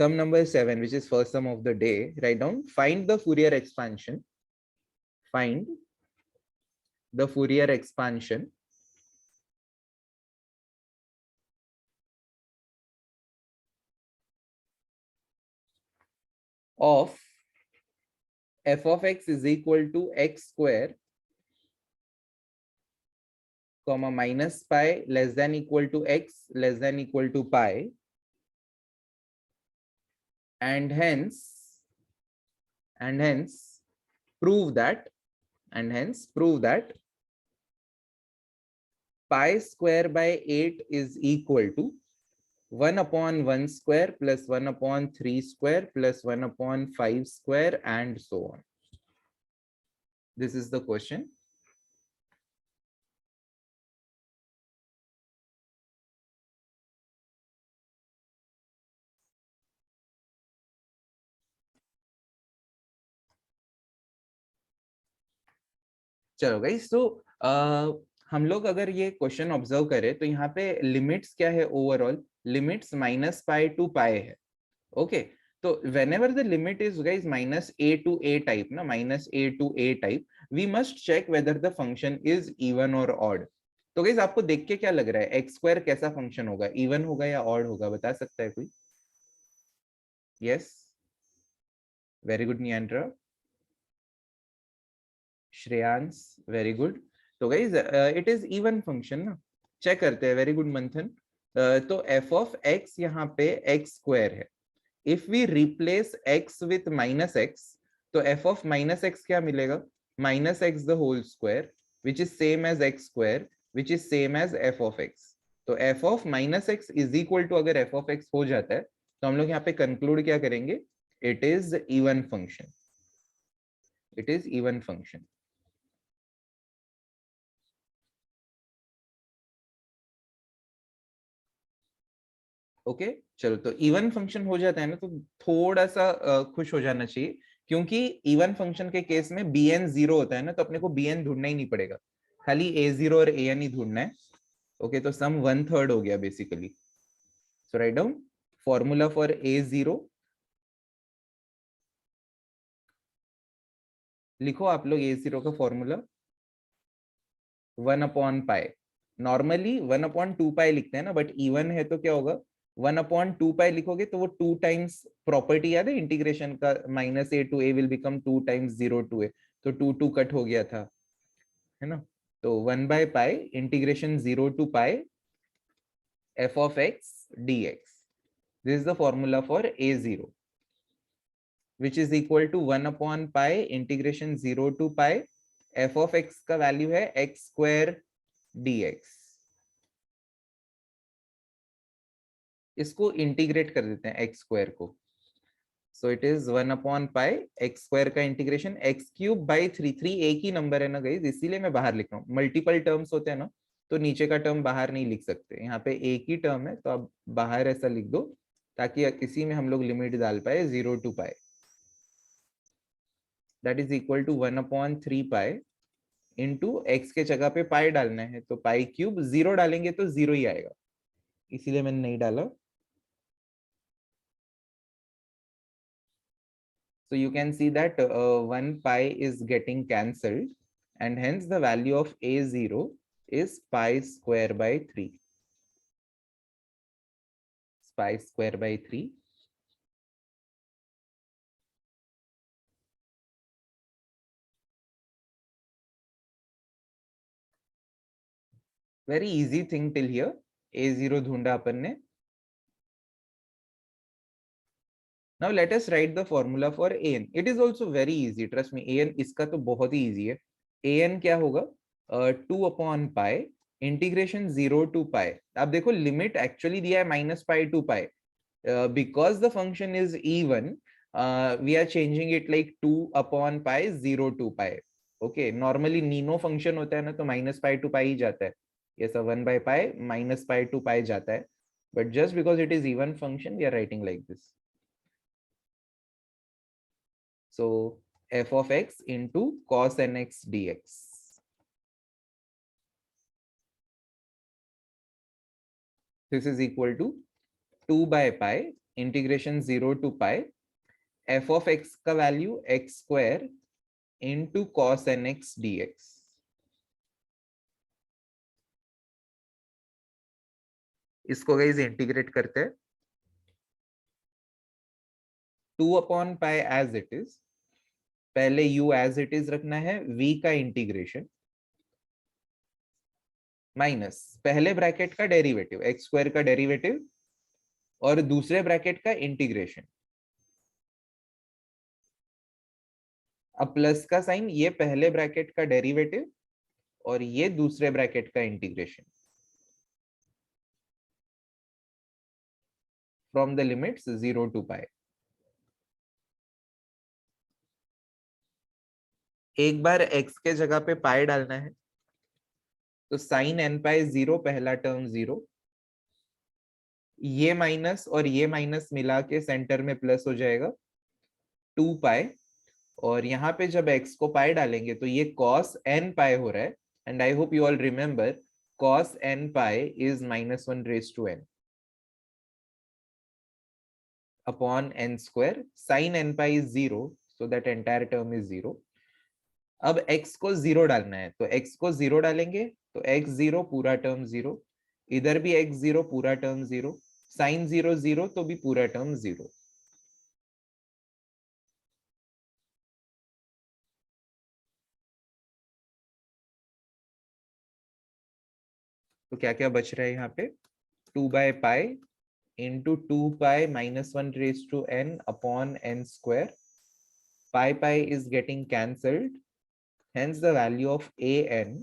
sum number 7, which is first sum of the day, write down, find the Fourier expansion. Find the Fourier expansion of f of x is equal to x square, comma minus pi less than equal to x less than equal to pi, and hence prove that pi square by 8 is equal to 1 upon 1 square plus 1 upon 3 square plus 1 upon 5 square and so on. This is the question. चलो guys, तो हम लोग अगर ये question observe करें तो यहाँ पे लिमिट्स क्या है, overall limits minus pi to pi है. ओके, तो whenever the limit is guys minus a to a type ना, minus a to a type, we must check whether the function is even or odd. तो guys आपको देख के क्या लग रहा है, x square कैसा फंक्शन होगा, इवन होगा या ऑड होगा, बता सकता है कोई? Yes, very good Niyantra. Shreyansh, very good. तो guys it is even function ना, चेक करते हैं. वेरी गुड मंथन. तो f ऑफ x यहाँ पे x स्क्वायर है. If we replace x with minus x, तो f ऑफ माइनस x क्या मिलेगा, minus x the whole square which is same as x square which is same as f of x. तो f of minus x is equal to, अगर f of x हो जाता है तो हम लोग यहाँ पे कंक्लूड क्या करेंगे, it is even function. It is even function. Okay चलो, तो इवन फंक्शन हो जाता है ना तो थोड़ा सा खुश हो जाना चाहिए, क्योंकि इवन फंक्शन के केस में bn 0 होता है ना, तो अपने को bn ढूंढना ही नहीं पड़ेगा, खाली a0 और an ही ढूंढना है. ओके, तो सम 1/3 हो गया basically. So write down formula for a0. लिखो आप लोग a0 का फॉर्मूला 1 अपॉन पाई. नॉर्मली 1 अपॉन 2 पाई लिखते हैं ना, बट इवन है तो क्या होगा, 1 अपॉन 2 पाई लिखोगे तो वो 2 टाइम्स प्रॉपर्टी याद है इंटीग्रेशन का, minus a to a will become 2 times 0 to a, तो 2 2 कट हो गया था, है ना. तो 1 by pi integration 0 to pi f of x dx. This is the formula for a0 which is equal to 1 upon pi integration 0 to pi f of x का value है x square dx. इसको integrate कर देते हैं x square को. So it is 1 upon pi x square का integration x cube by 3. 3 एक ही number है ना गाइस, इसीलिए मैं बाहर लिख रहा हूँ. मल्टीपल टर्म्स होते हैं ना तो नीचे का टर्म बाहर नहीं लिख सकते, यहाँ पे एक ही टर्म है तो आप बाहर ऐसा लिख दो ताकि इसी में हम लोग लिमिट डाल पाए 0 to pi. That is equal to 1 upon 3 pi into x के जगह पे पाई डालना है तो पाई क्यूब, 0 डालेंगे तो 0 ही आएगा, इसीलिए मैंने नहीं डाला. So you can see that 1 pi is getting cancelled and hence the value of a0 is pi square by 3. Pi square by 3. Very easy thing till here. a0 ढूंढा अपन ने. Now let us write the formula for an. It is also very easy, trust me. an इसका तो बहुत ही easy है. an क्या होगा, 2 upon pi integration 0 to pi. आप देखो लिमिट एक्चुअली दिया है minus pi to pi. Because the function is even, we are changing it like 2 upon pi 0 to pi. Okay, normally Nino function होता है ना तो माइनस पाई टू पाई ही जाता है, ये सब 1 by pi minus pi to pi जाता है, but just because it is even function we are writing like this. So f of x into cos nx dx. This is equal to 2 by pi integration 0 to pi f of x का value x square into cos nx dx। इसको guys integrate करते हैं 2 upon pi as it is, पहले u as it is रखना है, v का integration minus पहले bracket का डेरिवेटिव एक्स स्क्वायर का डेरिवेटिव और दूसरे ब्रैकेट का इंटीग्रेशन। अब प्लस का साइन, ये पहले ब्रैकेट का डेरिवेटिव और ये दूसरे ब्रैकेट का integration from the limits 0 to pi। एक बार x के जगह पे पाई डालना है तो साइन n पाई 0, पहला टर्म 0, ये माइनस और ये माइनस मिला के सेंटर में प्लस हो जाएगा 2 पाई, और यहाँ पे जब x को पाई डालेंगे तो ये cos n पाई हो रहा है, and I hope you all remember cos n pi is -1 raised to n upon n square, sine n pi is 0, so that entire term is 0। अब x को 0 डालना है तो x को 0 डालेंगे तो x 0 पूरा टर्म 0, इधर भी x 0 पूरा टर्म 0, साइन 0 0 तो भी पूरा टर्म 0। तो क्या क्या बच रहा है यहाँ पे, 2 by pi into 2 pi -1 raise to n upon n square, pi pi is getting cancelled, hence the value of an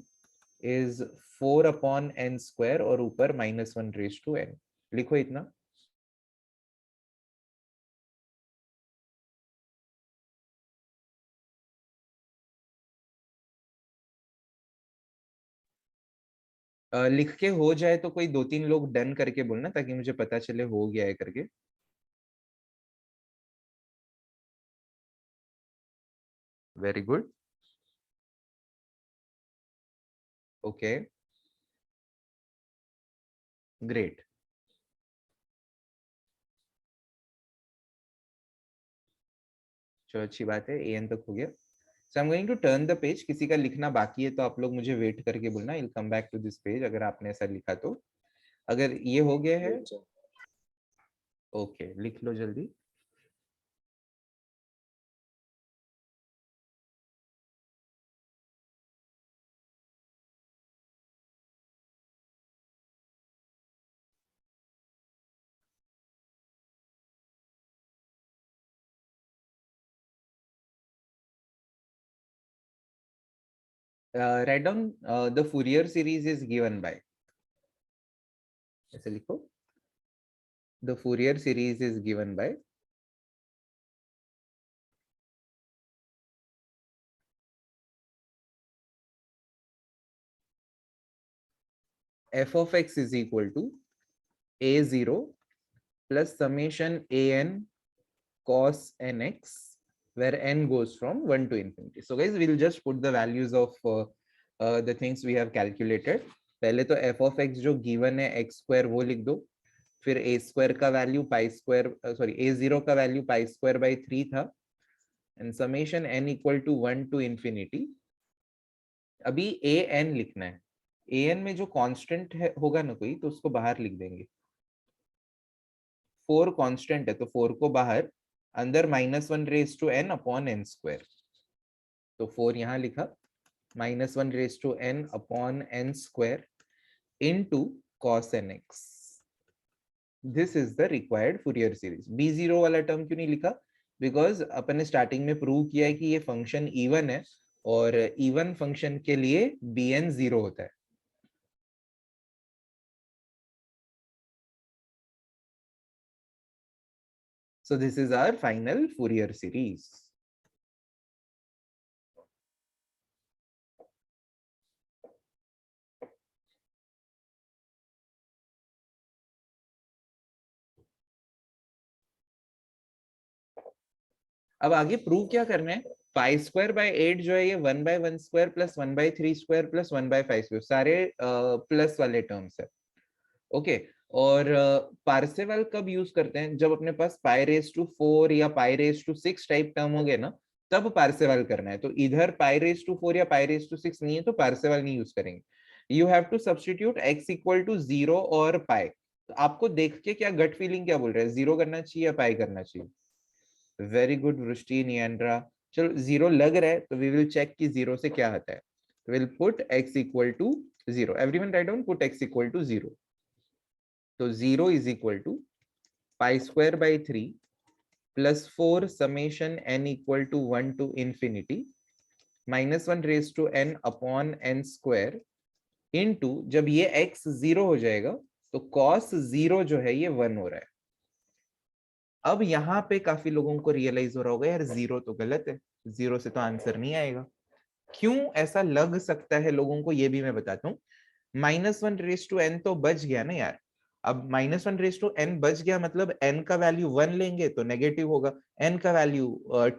is 4 upon n square और ऊपर -1 raised to n। लिखो इतना। लिख के हो जाए तो कोई 2-3 लोग डन करके बोलना ताकि मुझे पता चले हो गया है करके। Very good, okay, great. चलो अच्छी बात है, an तक हो गया। So I'm going to turn the page, किसी का लिखना बाकी है तो आप लोग मुझे वेट करके बोलना, I'll come back to this page अगर आपने ऐसा लिखा तो। अगर ये हो गया है ओके, लिख लो जल्दी। write down the Fourier series is given by, ऐसे लिखो, the Fourier series is given by f of x is equal to a0 plus summation an cos nx where n goes from 1 to infinity। So guys, we'll just put the values of the things we have calculated। पहले तो f of x जो given है x square वो लिख दो, फिर a square का value pi square, sorry a0 का वैल्यू पाई स्क्वायर बाई 3 था, and summation n equal to 1 to infinity। अभी an लिखना है, an में जो कांस्टेंट है होगा ना कोई तो उसको बाहर लिख देंगे। 4 कांस्टेंट है तो 4 को बाहर, अंदर -1 raise to n upon n square, तो 4 यहाँ लिखा, -1 raise to n upon n square into cos nx। This is the required Fourier series. b0 वाला टर्म क्यों नहीं लिखा, बिकॉज अपन ने स्टार्टिंग में प्रूव किया है कि ये फंक्शन इवन है और इवन फंक्शन के लिए bn 0 होता है। So this is our final Fourier series. अब आगे प्रूव क्या करना है, पाई स्क्वायर बाय 8 जो है ये 1/1 square plus 1/3 square plus 1/5 square, सारे प्लस वाले टर्म्स है। ओके, और पार्सेवल कब यूज करते हैं, जब अपने पास पाई रेज टू 4 या पाई रेज टू 6 टाइप टर्म हो गए ना, तब पार्सेवल करना है। तो इधर पाई रेज टू 4 या पाई रेज टू 6 नहीं है तो पार्सेवल नहीं यूज करेंगे। You have to substitute x equal to 0 और पाई। तो आपको देख के क्या गट फीलिंग क्या बोल रहा है, 0 करना चाहिए या पाई करना चाहिए? वेरी गुड वृष्टि नियंद्रा। चलो 0 लग रहा है तो वी विल चेक कि 0 से क्या आता है। Will put x equal to 0, everyone write down, put x equal to 0। तो 0 is equal to pi square by 3 plus 4 summation n equal to 1 to infinity minus 1 raise to n upon n square into, जब ये x 0 हो जाएगा तो cos 0 जो है ये 1 हो रहा है। अब यहाँ पे काफी लोगों को रियलाइज हो रहा होगा यार 0 तो गलत है, 0 से तो आंसर नहीं आएगा। क्यों ऐसा लग सकता है लोगों को, ये भी मैं बताता हूँ। माइनस 1 रेज टू एन तो बच गया ना यार। अब माइनस 1 रेज टू एन बच गया मतलब एन का वैल्यू 1 लेंगे तो नेगेटिव होगा, एन का वैल्यू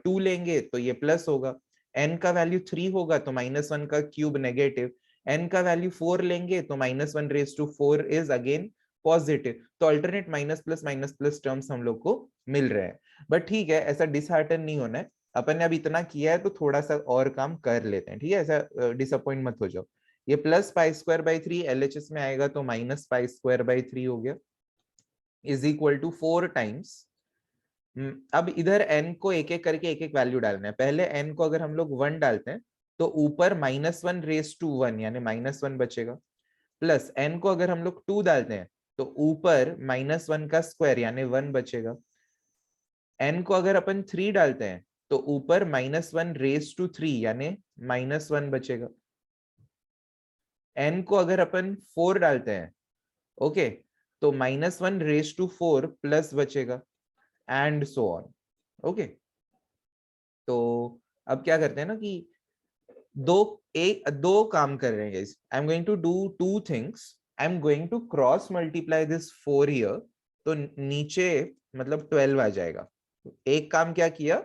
2 लेंगे तो ये प्लस होगा, एन का वैल्यू 3 होगा तो माइनस 1 का क्यूब नेगेटिव, एन का वैल्यू 4 लेंगे तो minus 1 raise to 4 is again positive. तो अल्टरनेट माइनस प्लस टर्म्स हम लोग को मिल रहे हैं। बट ठीक है, ऐसा डिसहार्टन नहीं होना है। अपन ने अब इतना किया है तो थोड़ा सा और काम कर लेते हैं, ठीक है, ऐसा डिसअपॉइंट मत हो जाओ। ये plus pi square by 3 LHS में आएगा तो माइनस पाई स्क्वायर बाई 3 हो गया, इज इक्वल टू 4 टाइम्स। अब इधर n को एक एक करके एक एक वैल्यू डालना है। पहले n को अगर हम लोग 1 डालते हैं तो ऊपर माइनस 1 रेज टू 1 यानी माइनस 1 बचेगा, प्लस n को अगर हम लोग 2 डालते हैं तो ऊपर माइनस 1 का स्क्वायर यानी 1 बचेगा, n को अगर अपन 3 डालते हैं तो ऊपर माइनस 1 रेज टू 3 यानी माइनस 1 बचेगा, n को अगर अपन 4 डालते हैं ओके तो माइनस 1 रेज टू 4 प्लस बचेगा, एंड सो ऑन। ओके, तो अब क्या करते हैं ना कि दो दो काम कर रहे हैं guys. I am going to do two things. I am going to cross multiply this 4 here, तो नीचे मतलब 12 आ जाएगा। एक काम क्या किया,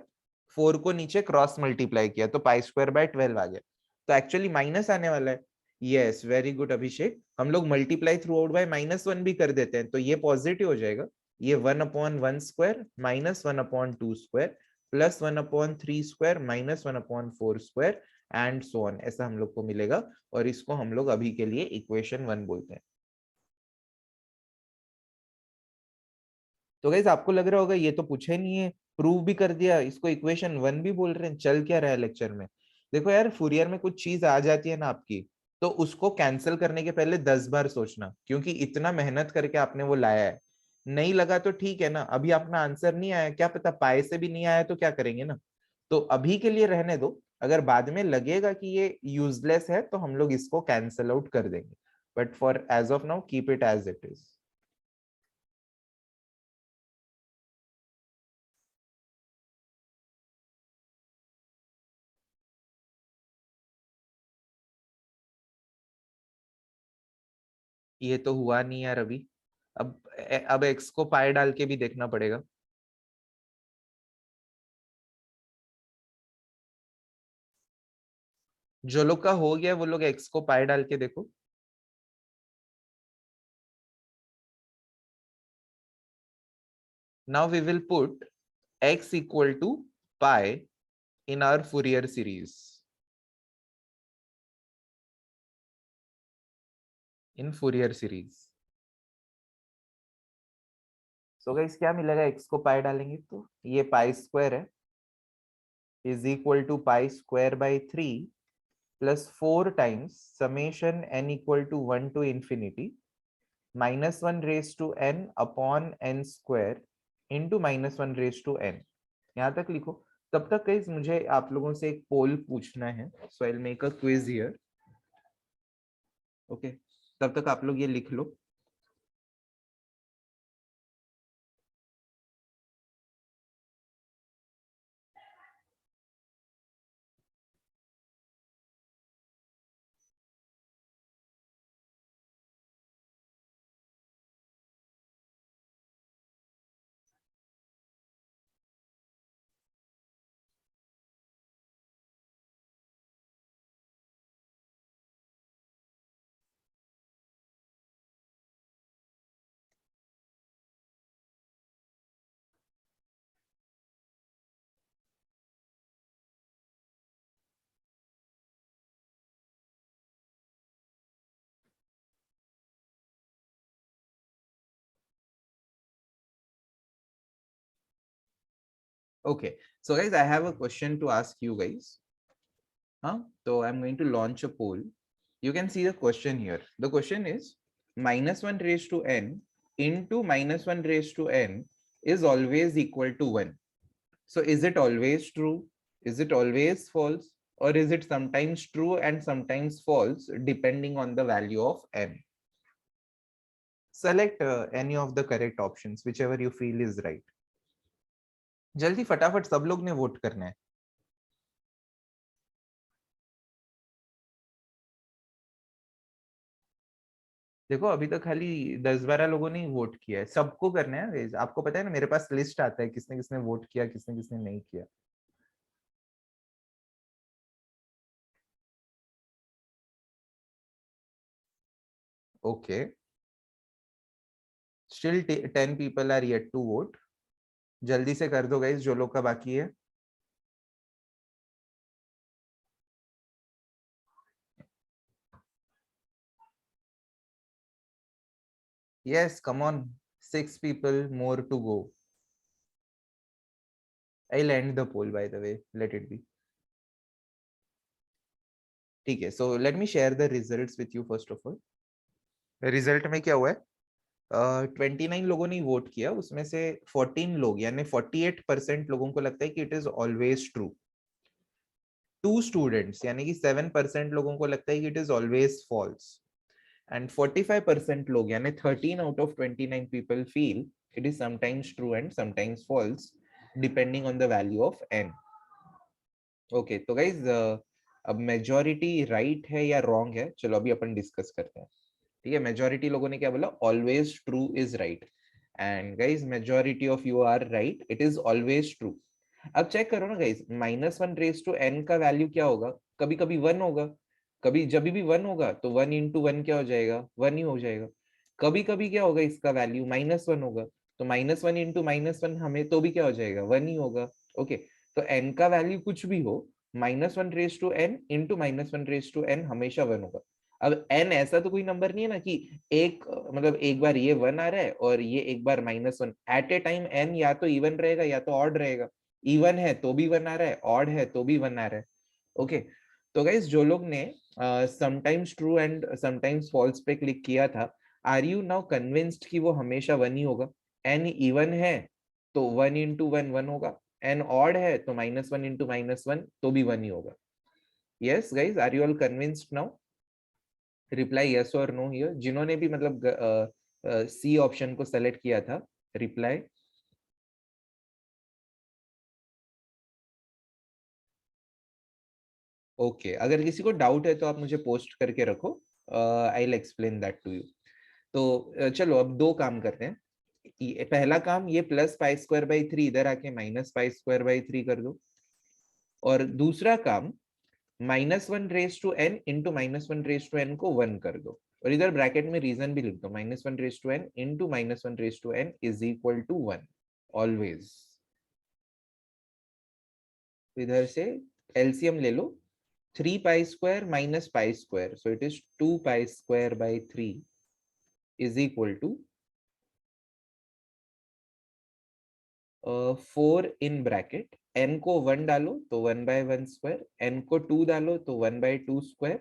4 को नीचे क्रॉस मल्टीप्लाई किया तो पाई स्क्वायर बाय 12 आ गया, तो एक्चुअली माइनस आने वाला है। यस वेरी गुड अभिषेक, हम लोग मल्टीप्लाई थ्रू आउट बाय -1 भी कर देते हैं तो ये पॉजिटिव हो जाएगा। ये 1/1 square minus 1/2 square plus 1/3 square minus 1/4 square and so on, ऐसा हम लोग को मिलेगा। और इसको हम लोग अभी के लिए इक्वेशन 1 बोलते हैं। तो गाइस आपको लग रहा होगा ये तो पूछे नहीं है, प्रूव भी कर दिया, इसको इक्वेशन 1 भी बोल रहे हैं, चल क्या रहा है लेक्चर में। देखो यार, फूरियर में कुछ चीज आ जाती है ना आपकी, तो उसको कैंसिल करने के पहले 10 बार सोचना, क्योंकि इतना मेहनत करके आपने वो लाया है। नहीं लगा तो ठीक है ना, अभी अपना आंसर नहीं आया, क्या पता पाए से भी नहीं आया तो क्या करेंगे ना। तो अभी के लिए रहने दो, अगर बाद में लगेगा कि ये यूजलेस है तो हम लोग इसको कैंसिल आउट कर देंगे, but for as of now keep it as it is. ये तो हुआ नहीं यार अभी। अब एक्स को पाई डाल के भी देखना पड़ेगा। जो लोग का हो गया वो लोग एक्स को पाई डाल के देखो। Now we will put x equal to pi in our Fourier series, in Fourier series. So guys क्या मिलेगा, x को पाई डालेंगे तो ये पाई स्क्वायर है is equal to pi square by 3 plus 4 times summation n equal to 1 to infinity minus 1 raise to n upon n square into minus 1 raise to n। यहाँ तक लिखो। तब तक गाइस मुझे आप लोगों से एक पोल पूछना है, so I will make a quiz here. Okay, तब तक आप लोग ये लिख लो। Okay, so guys, I have a question to ask you guys. So I'm going to launch a poll. You can see the question here. The question is -1 raised to n into -1 raised to n is always equal to 1. So is it always true? Is it always false? Or is it sometimes true and sometimes false depending on the value of n? Select any of the correct options, whichever you feel is right. जल्दी फटाफट सब लोग ने vote करना है. देखो अभी तक खाली 10-12 लोगों ने वोट किया है. सबको करना है. आपको पता है ना, मेरे पास लिस्ट आता है किसने किसने वोट किया, किसने किसने नहीं किया. Okay, still 10 people are yet to vote. जल्दी से कर दो गाइस जो लोग का बाकी है. Yes, come on. 6 people more to go. I'll end the poll, by the way. Let it be. ठीक है, so let me share the results with you first of all. Result में क्या हुआ है? 29 लोगों ने वोट किया, उसमें से 14 लोग यानी 48% लोगों को लगता है कि it is always true. 2 students यानी कि 7% लोगों को लगता है कि it is always false. And 45% लोग यानी 13 out of 29 people feel it is sometimes true and sometimes false depending on the value of n. Okay, तो गाइज अब मेजॉरिटी राइट है या रॉन्ग है, चलो अभी अपन डिस्कस करते हैं. ठीक है, मेजॉरिटी लोगों ने क्या बोला? Always true is right. And guys majority of you are right, it is always true. अब चेक करो ना गाइज, -1 रेज टू n का वैल्यू क्या होगा? कभी कभी 1 होगा. कभी जब भी 1 होगा तो 1 इंटू 1 क्या हो जाएगा? 1 ही हो जाएगा. कभी कभी क्या होगा, इसका वैल्यू -1 होगा तो -1 इंटू -1 हमें तो भी क्या हो जाएगा? 1 ही होगा. ओके, तो n का वैल्यू कुछ भी हो, -1 raise to n into -1 raise to n हमेशा 1 होगा. अब n ऐसा तो कोई नंबर नहीं है ना कि एक मतलब एक बार ये 1 आ रहा है और ये एक बार -1. एट ए टाइम n या तो इवन रहेगा या तो ऑड रहेगा. इवन है तो भी 1 आ रहा है, ऑड है तो भी 1 आ रहा है. ओके, तो गाइस जो लोग ने sometimes true and sometimes false पे क्लिक किया था, आर यू नाउ कन्विंस्ड कि वो हमेशा 1 ही होगा? n इवन है तो 1 इंटू 1 1 होगा. n ऑड है तो -1 इंटू -1 तो भी 1 ही होगा. Yes guys, are you all convinced now? Reply yes और नो हियर. जिन्होंने भी मतलब सी ऑप्शन को सेलेक्ट किया था, रिप्लाई. ओके, अगर किसी को डाउट है तो आप मुझे पोस्ट करके रखो. I will explain that to you. तो चलो अब दो काम करते हैं. पहला काम, ये +π²/3 इधर आके -π²/3 कर दो. और दूसरा काम, -1 raise to n into -1 raise to n को 1 कर दो. और इधर ब्रैकेट में रीजन भी लिख दो, -1 raise to n into -1 raise to n is equal to 1 always. इधर से एलसीएम ले लो. 3π² minus π², so it is 2π²/3 is equal to 4 in bracket. n को 1 डालो तो 1/1², n को 2 डालो तो 1/2²,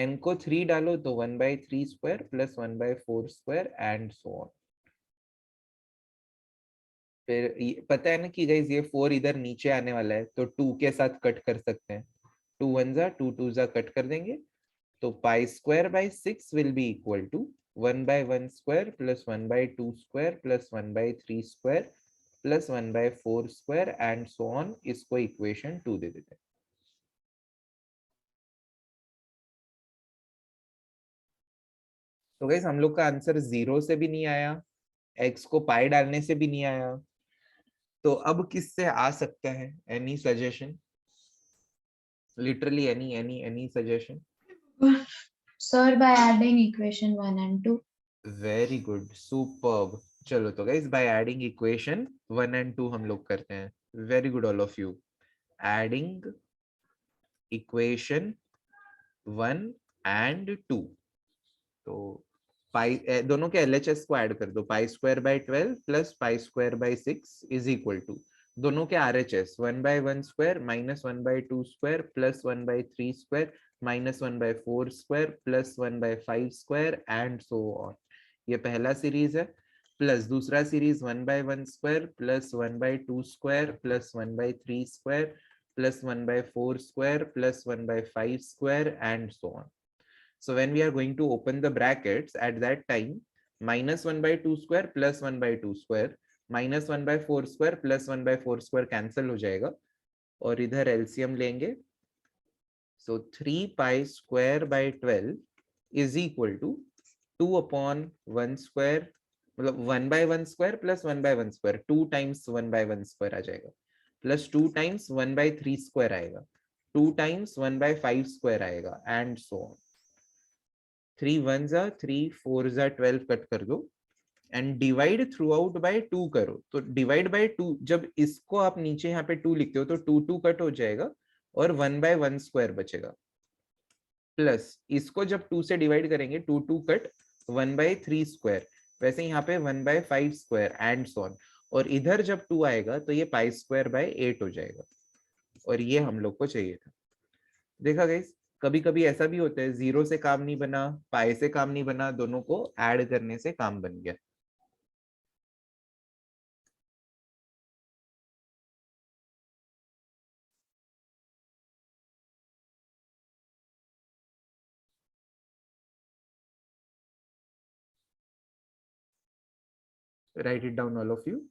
n को 3 डालो तो 1/3² प्लस 1/4² एंड सो ऑन. फिर पता है ना कि गाइस ये 4 इधर नीचे आने वाला है तो 2 के साथ कट कर सकते हैं. 2 1 जा 2 2 जा कट कर देंगे. तो π²/6 will be equal to 1/1² plus 1/2² plus 1/3² plus 1/4² and so on. इसको इक्वेशन 2 दे देते हैं. तो गाइस हम लोग का आंसर 0 से भी नहीं आया, x को पाई डालने से भी नहीं आया. तो अब किससे आ सकता है? Any suggestion? Literally any suggestion? Sir, by adding equation 1 and 2. Very good, superb. चलो तो guys by adding equation 1 and 2 हम लोग करते हैं. Very good all of you. Adding equation 1 and 2. तो पाई दोनों के एलएचएस को ऐड कर दो. π² / 12 प्लस π² / 6 इज इक्वल टू दोनों के RHS 1/1 square -1/2 square +1/3 square -1/4 square +1/5 square and so on. ये पहला सीरीज है। प्लस दूसरा series 1/1 square +1/2 square +1/3 square +1/4 square +1/5 square and so on. So when we are going to open the brackets at that time, -1/2 square +1/2 square -1/4 square +1/4 square cancel हो जाएगा और इधर LCM लेंगे। So 3 pi square by 12 is equal to 2/1 square, मतलब 1/1 square plus 1/1 square, 2 times 1/1 square आ जाएगा, plus 2 times 1/3 square आएगा, 2 times 1/5 square आएगा and so on। 3 1s are 3 4s are 12 cut कर दो and divide through out by 2 करो। तो divide by 2, जब इसको आप नीचे यहाँ पे 2 लिखते हो तो 2 2 कट हो जाएगा और 1/1 स्क्वायर बचेगा। प्लस इसको जब 2 से डिवाइड करेंगे 2 2 कट 1/3 स्क्वायर, वैसे यहाँ पे 1/5 स्क्वायर एंड सो ऑन। और इधर जब 2 आएगा तो ये पाई स्क्वायर बाय 8 हो जाएगा और ये हम लोग को चाहिए था। देखा गाइस, कभी कभी ऐसा भी होता है, 0 से काम नहीं बना, पाई से काम नहीं बना, दोनों को ऐड करने से काम बन गया। Write it down, all of you.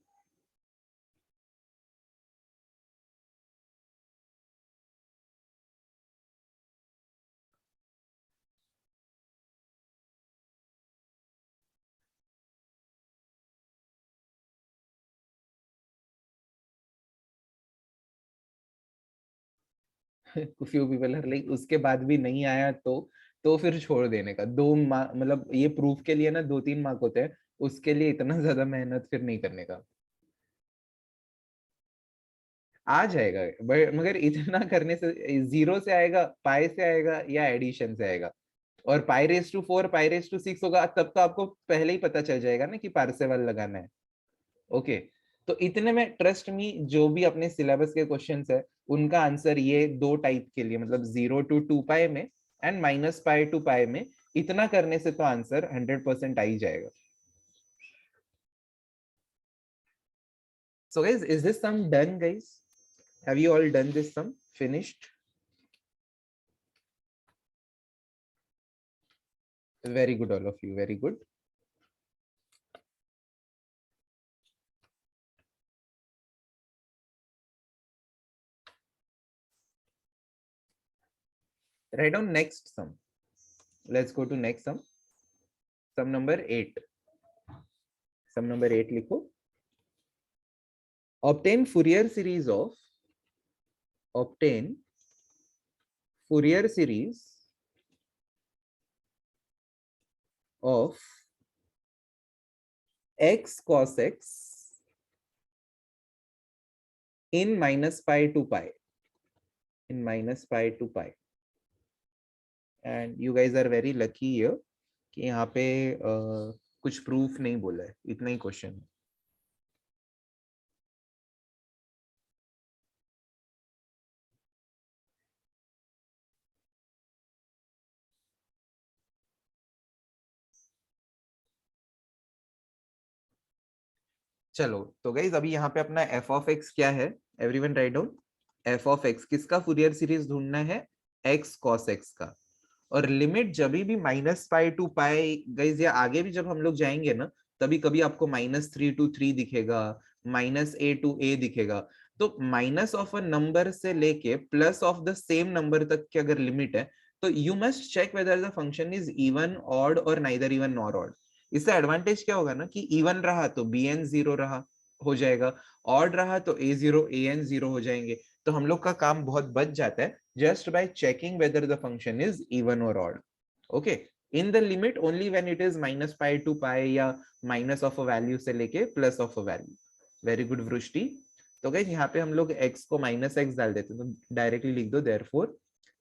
Few people are like उसके बाद भी नहीं आया तो फिर छोड़ देने का। दो मतलब ये प्रूफ के लिए ना 2 3 मार्क होते हैं, उसके लिए इतना ज्यादा मेहनत फिर नहीं करने का। आ जाएगा मगर इतना करने से 0 से आएगा, पाई से आएगा या एडिशन से आएगा। और pi raise to 4 pi raise to 6 होगा तब तो आपको पहले ही पता चल जाएगा ना कि पार्सेवल लगाना है। ओके, तो इतने में ट्रस्ट मी, जो भी अपने सिलेबस के क्वेश्चंस है उनका आंसर ये 2 टाइप के लिए, मतलब 0 to 2 पाई में एंड -पाई to पाई में, इतना करने से तो आंसर 100% आ ही जाएगा। So guys, is this sum done guys? Have you all done this sum? Finished? Very good, all of you, very good. Write down next sum. Let's go to next sum. Sum number 8. Sum number 8 लिखो। Obtain Fourier series of x cos x in -pi to pi, and you guys are very lucky here कि यहाँ पे कुछ proof नहीं बोला है, इतना ही question है। चलो तो गाइज अभी यहाँ पे अपना f of x क्या है, everyone write down. f of x किसका फूरियर सीरीज ढूंढना है, x cos x का। और लिमिट जब भी -पाई टू पाई गाइज, या आगे भी जब हम लोग जाएंगे ना, तभी कभी आपको -3 to 3 दिखेगा, -a to a दिखेगा। तो माइनस ऑफ अ नंबर से लेके plus of the same number तक की अगर लिमिट है तो you must check whether the function is even odd और नाइदर इवन नॉर ऑड। इससे एडवांटेज क्या होगा ना कि इवन रहा तो bn 0 रहा हो जाएगा, ऑड रहा तो a0 an 0 हो जाएंगे। तो हम लोग का काम बहुत बच जाता है just by checking whether the function is even or odd. Okay, in the limit only when it is -pi to pi या minus of a value से लेके plus of a value. Very good वृष्टि। तो guys यहाँ पे हम लोग x को -x डाल देते हैं, तो डायरेक्टली लिख दो therefore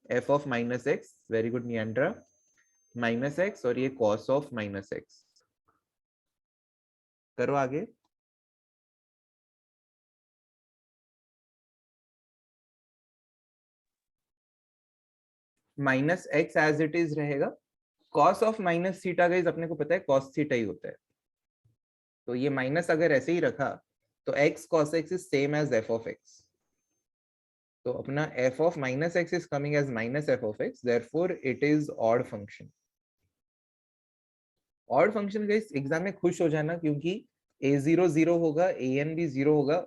f of -x, very good Niyantra, -x और ये cos of -x। करो आगे। Minus x as it is रहेगा, cos of minus theta guys अपने को पता है कॉस थीटा ही होता है, तो ये माइनस अगर ऐसे ही रखा तो x cos x is same as f of x, तो अपना f of minus x is coming as minus f of x, therefore it is odd function. Odd function guys exam में खुश हो जाना, क्योंकि a0 0 होगा, an भी 0 होगा,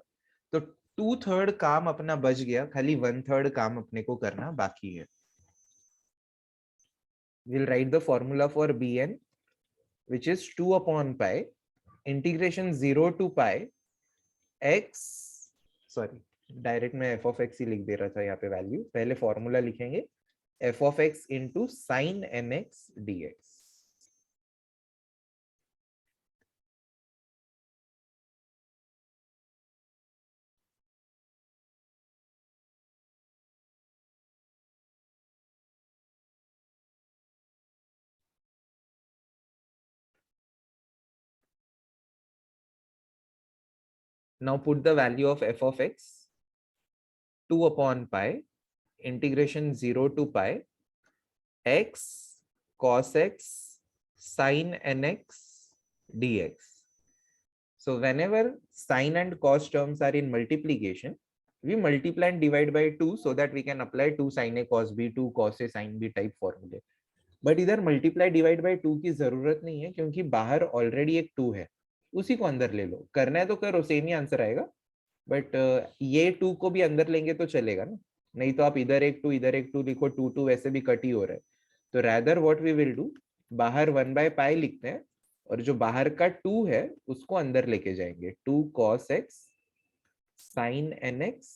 तो 2/3 काम अपना बच गया, खाली 1/3 काम अपने को करना बाकी है. We'll write the formula for bn, which is 2 upon pi integration 0 to pi x, sorry direct मैं f of x ही लिख दे रहा था यहाँ पे वैल्यू, पहले फॉर्मूला लिखेंगे f of x into sin nx dx. Now put the value of f of x, 2 upon pi integration 0 to pi x cos x sin nx dx. So whenever sin and cos terms are in multiplication, we multiply and divide by 2 so that we can apply 2 sin a cos b, 2 cos a sin b type formula. But इधर multiply divide by 2 की जरूरत नहीं है, क्योंकि बाहर already एक 2 है, उसी को अंदर ले लो, करना है तो करो, सेम ही आंसर आएगा, बट ये 2 को भी अंदर लेंगे तो चलेगा ना, नहीं तो आप इधर एक 2 इधर एक 2 लिखो, 2 2 वैसे भी कट ही हो रहा है, तो rather what we will do, बाहर 1/π लिखते हैं और जो बाहर का 2 है उसको अंदर लेके जाएंगे, 2 cos x sin nx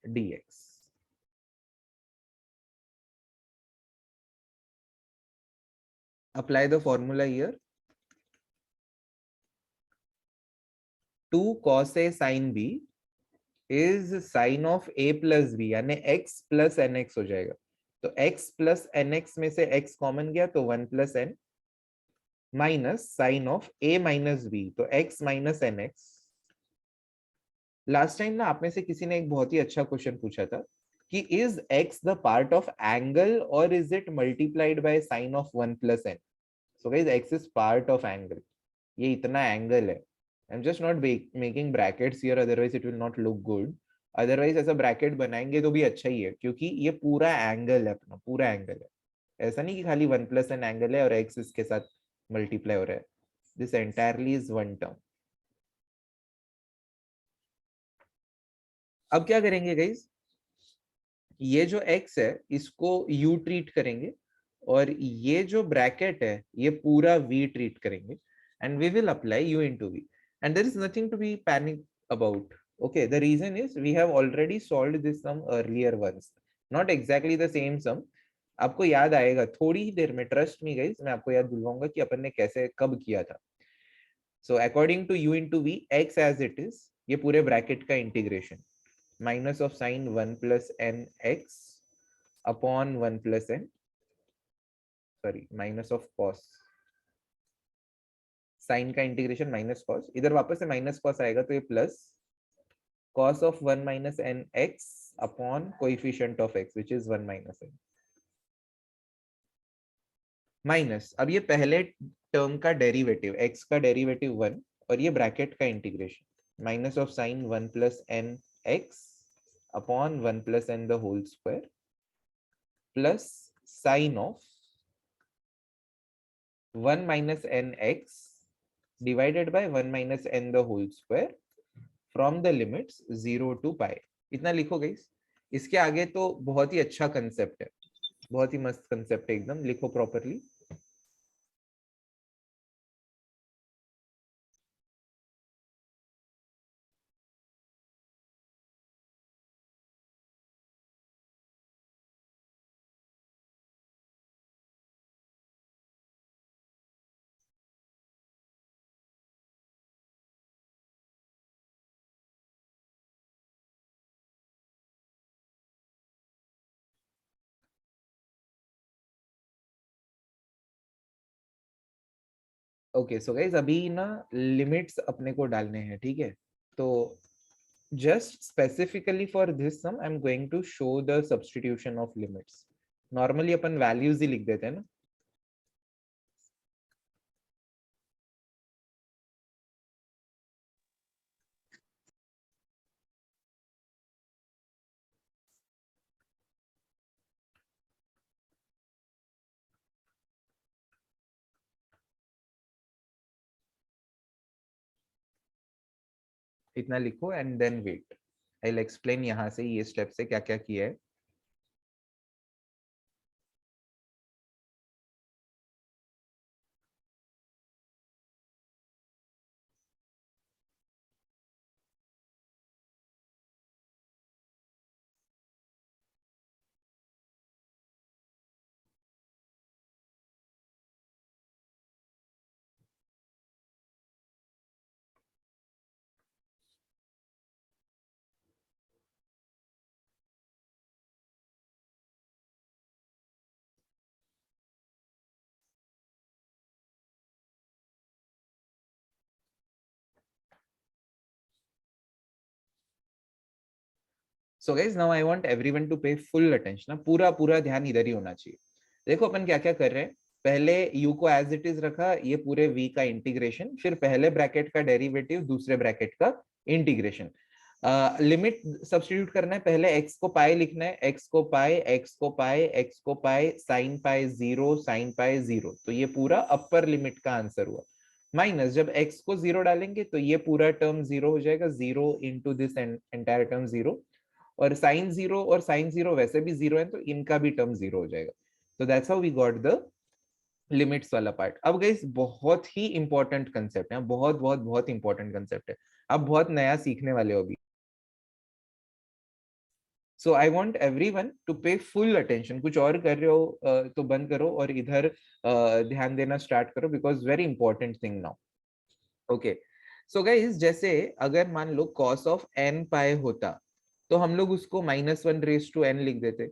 dx. Apply the formula here. 2 cos a sin b is sin of a plus b, यानी x plus nx हो जाएगा, तो x plus nx में से x कॉमन गया तो 1 plus n minus sine of a minus b, तो x minus nx. Last time ना आप में से किसी ने एक बहुत ही अच्छा क्वेश्चन पूछा था कि is x the part of angle और is it multiplied by sine of 1 plus n. So guys x is part of angle, ये इतना एंगल है. I'm just not making brackets here, otherwise it will not look good. Otherwise ऐसा bracket बनाएंगे तो भी अच्छा ही है, क्योंकि ये पूरा एंगल है, अपना पूरा एंगल है, ऐसा नहीं कि खाली 1 plus n एंगल है और x इसके साथ मल्टीप्लाई हो रहा है. This entirely is one term. अब क्या करेंगे गाइस, ये जो x है इसको u ट्रीट करेंगे और ये जो ब्रैकेट है ये पूरा v ट्रीट करेंगे, and we will apply u into v, and there is nothing to be panic about. Okay, the reason is we have already solved this sum earlier once, not exactly the same sum. आपको याद आएगा थोड़ी ही देर में, trust me guys, मैं आपको याद दिलवाऊंगा कि अपन ने कैसे कब किया था. So according to u into v, x as it is, ये पूरे ब्रैकेट का integration minus of sine 1 plus n x upon 1 plus n, sorry minus of cos, sine का इंटीग्रेशन माइनस कॉस, इधर वापस से माइनस कॉस आएगा तो ये plus cos of 1 minus n x upon coefficient of x, which is 1 minus n, minus, अब ये पहले टर्म का डेरिवेटिव, x का डेरिवेटिव 1 और ये ब्रैकेट का integration minus of sine 1 plus n x upon 1 plus n the whole square plus sign of 1 minus n x divided by 1 minus n the whole square from the limits 0 to pi. इतना लिखो guys, इसके आगे तो बहुत ही अच्छा concept है, बहुत ही मस्त कंसेप्ट है एकदम, लिखो प्रॉपरली. ओके सो गाइस अभी ना लिमिट्स अपने को डालने हैं, ठीक है, तो just specifically for this sum I'm going to show the substitution of limits. Normally अपन वैल्यूज ही लिख देते हैं ना। इतना लिखो and then wait, I will explain यहाँ से ये स्टेप से क्या क्या किया है। So guys now I want everyone to pay full attention, पूरा पूरा ध्यान इधर ही होना चाहिए। देखो अपन क्या क्या कर रहे हैं, पहले u को एज इट इज रखा, ये पूरे v का इंटीग्रेशन, फिर पहले ब्रैकेट का डेरिवेटिव, दूसरे ब्रैकेट का इंटीग्रेशन। लिमिट सब्स्टिट्यूट करना है, पहले x को पाई लिखना है, x को पाई, x को पाई, x को पाई, साइन पाई 0, साइन पाई 0, तो ये पूरा अपर लिमिट का आंसर हुआ। माइनस जब x को 0 डालेंगे तो ये पूरा टर्म 0 हो जाएगा, 0 इंटू दिस एंटायर टर्म 0, और साइन 0 और साइन 0 वैसे भी 0 है तो इनका भी टर्म 0 हो जाएगा। तो that's how we got the limits वाला पार्ट। अब गाइस बहुत ही इंपॉर्टेंट कंसेप्ट है, बहुत बहुत बहुत इंपॉर्टेंट कंसेप्ट है, आप बहुत नया सीखने वाले हो अभी। सो आई want everyone to pay full attention, कुछ और कर रहे हो तो बंद करो और इधर ध्यान देना स्टार्ट करो, because very important thing now. Okay, so guys जैसे अगर मान लो cos ऑफ n पाई होता तो हम लोग उसको -1 लिख देते।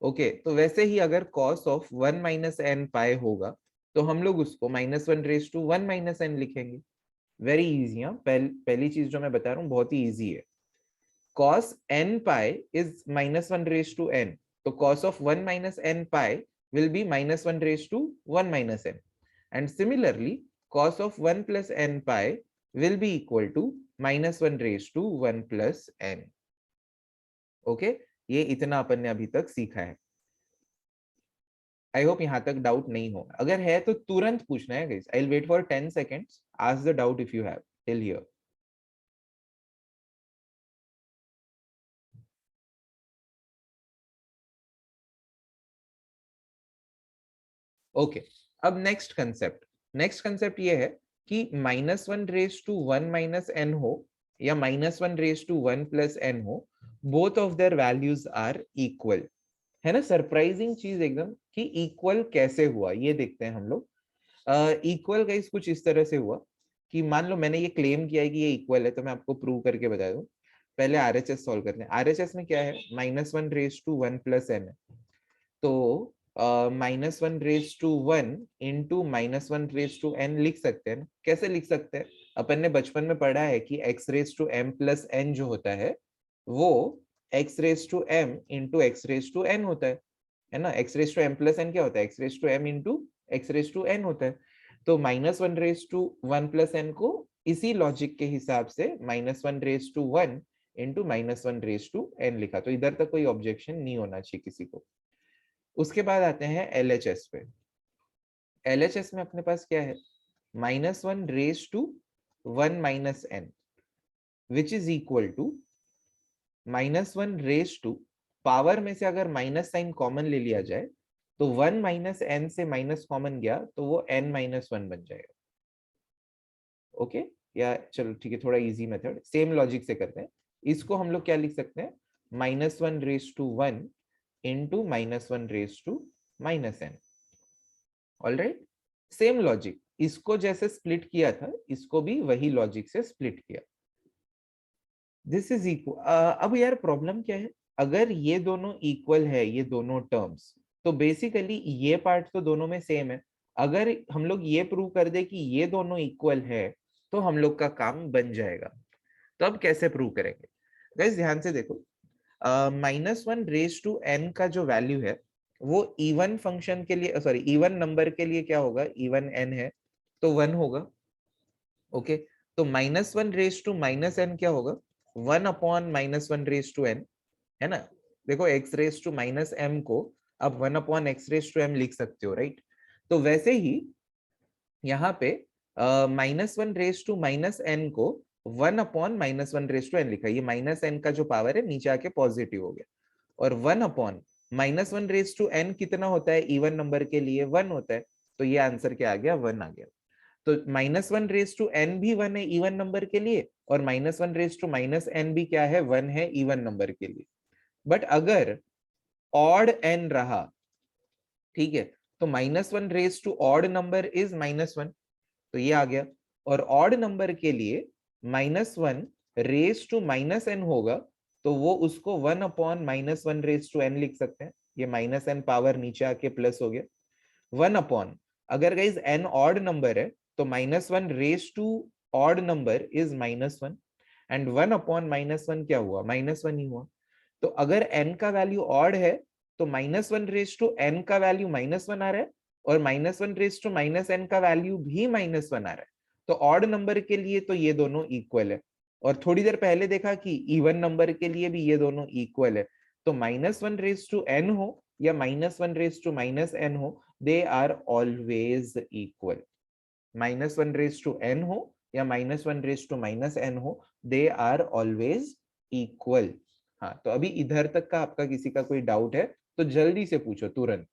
ओके, तो वैसे ही अगर cos ऑफ 1 - n पाई होगा तो हम लोग उसको -1 लिखेंगे। Very easy. हाँ, पहली चीज जो मैं बता रहा हूँ बहुत ही इजी है। cos n pi is -1 तो cos of 1 - n pi will be -1 - n, and similarly cos of 1 plus n pi will be equal to -1 plus n। Okay, ये इतना अपन ने अभी तक सीखा है। आई होप यहाँ तक डाउट नहीं हो, अगर है तो तुरंत पूछना है guys. I will wait for 10 seconds, ask the doubt if you have till here। Okay, अब नेक्स्ट कंसेप्ट ये है कि -1 हो या -1 हो, both of their values are equal. है ना, सरप्राइजिंग चीज एकदम कि इक्वल कैसे हुआ ये देखते हैं हम लोग। इक्वल गाइस कुछ इस तरह से हुआ कि मान लो मैंने ये क्लेम किया है कि ये इक्वल है, तो मैं आपको प्रूव करके बता दूं। पहले आरएचएस सॉल्व करते हैं। आरएचएस में क्या है, -1 प्लस n है, तो -1 इंटू -1 लिख सकते हैं ना। कैसे लिख सकते हैं, अपन ने बचपन में पढ़ा है कि x⁻m+n जो होता है वो x⁻m इंटू x⁻n होता है ना। x⁻m+n क्या होता है, x⁻m इंटू x⁻n होता है। तो -1 को इसी लॉजिक के हिसाब से -1 इंटू -1 लिखा, तो इधर तक कोई ऑब्जेक्शन नहीं होना चाहिए किसी को। उसके बाद आते हैं LHS पे। LHS में अपने पास क्या है, -1 which is equal to -1 power में से अगर माइनस साइन कॉमन ले लिया जाए तो 1 - n से माइनस कॉमन गया तो वो n-1 बन जाएगा। ओके, या चलो ठीक है, थोड़ा इजी मेथड, सेम लॉजिक से करते हैं। इसको हम लोग क्या लिख सकते हैं, -1 into -1 - n। Alright, same logic, इसको जैसे स्प्लिट किया था इसको भी वही लॉजिक से स्प्लिट किया। This is equal. अब यार प्रॉब्लम क्या है, अगर ये दोनों इक्वल है, ये दोनों टर्म्स, तो बेसिकली ये पार्ट तो दोनों में सेम है। अगर हम लोग ये प्रूव कर दे कि ये दोनों इक्वल है तो हम लोग का काम बन जाएगा। तो अब कैसे प्रूव करेंगे गाइस, ध्यान से देखो। -1 का जो वैल्यू है वो इवन फंक्शन के लिए, सॉरी इवन नंबर के लिए क्या होगा, इवन n है तो 1 होगा। ओके, तो -1 रेज टू माइनस एन क्या होगा, 1 अपॉन -1 रेज टू n, है ना। देखो x raise to minus m को आप 1 upon x raise to m लिख सकते हो, राइट। तो वैसे ही यहाँ पे -1 रेज टू माइनस n को 1 अपॉन -1 रेज टू n लिखा है। ये माइनस n का जो पावर है नीचे आके पॉजिटिव हो गया, और 1 अपॉन -1 रेज टू n कितना होता है, इवन नंबर के लिए 1 होता है। तो ये आंसर क्या आ गया, 1 आ गया। तो -1 रेज टू n भी 1 है इवन नंबर के लिए, और -1 रेज टू माइनस n भी क्या है, 1 है इवन नंबर के लिए। बट अगर ऑड n रहा, ठीक है, तो -1 raise to odd number is -1, तो ये आ गया। और ऑड नंबर के लिए -1 रेज टू माइनस n होगा, तो वो उसको 1 अपॉन -1 रेज टू n लिख सकते हैं। ये -n पावर नीचे आके प्लस हो गया, 1 अपॉन, अगर गाइज n ऑड नंबर है तो -1 raise to odd number is -1, and 1 upon -1 क्या हुआ, -1 ही हुआ। तो अगर n का वैल्यू ऑड है तो -1 रेज टू n का वैल्यू -1 आ रहा है, और -1 रेज टू माइनस n का वैल्यू भी -1 आ रहा है। तो ऑड नंबर के लिए तो ये दोनों इक्वल है, और थोड़ी देर पहले देखा कि इवन नंबर के लिए भी ये दोनों इक्वल है। तो -1 रेज टू n हो या -1 रेज टू माइनस n हो, they are always equal. -1 raise to n हो या -1 रेज टू माइनस n हो, दे आर ऑलवेज इक्वल। हाँ, तो अभी इधर तक का आपका किसी का कोई डाउट है तो जल्दी से पूछो तुरंत।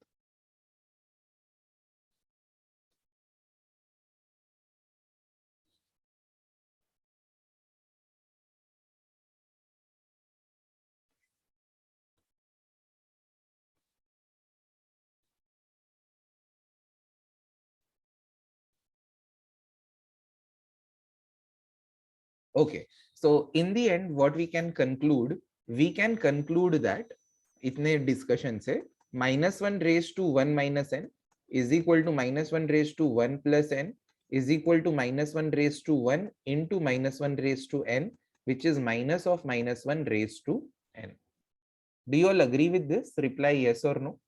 Okay, so in the end what we can conclude, we can conclude that इतने डिस्कशन से -1 raise to 1 minus n is equal to -1 raise to 1 plus n is equal to -1 raise to 1 into -1 raise to n, which is minus of -1 raised to n. Do you all agree with this? Reply yes or no.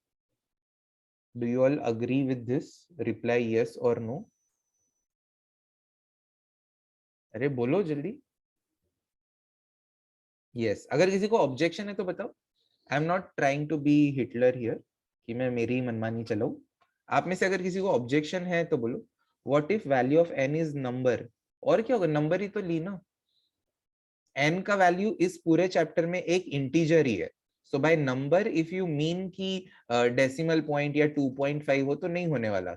Do you all agree with this? Reply yes or no. अरे बोलो जल्दी। yes, अगर किसी को objection है तो बताओ। I am not trying to be Hitler here कि मैं मेरी मनमानी चलाऊं। आप में से अगर किसी को ऑब्जेक्शन है तो बोलो। What if value of n is number, और क्या होगा, नंबर ही तो ली ना। n का वैल्यू इस पूरे चैप्टर में एक इंटीजर ही है। So by number if you mean कि डेसिमल पॉइंट या 2.5 हो तो नहीं होने वाला।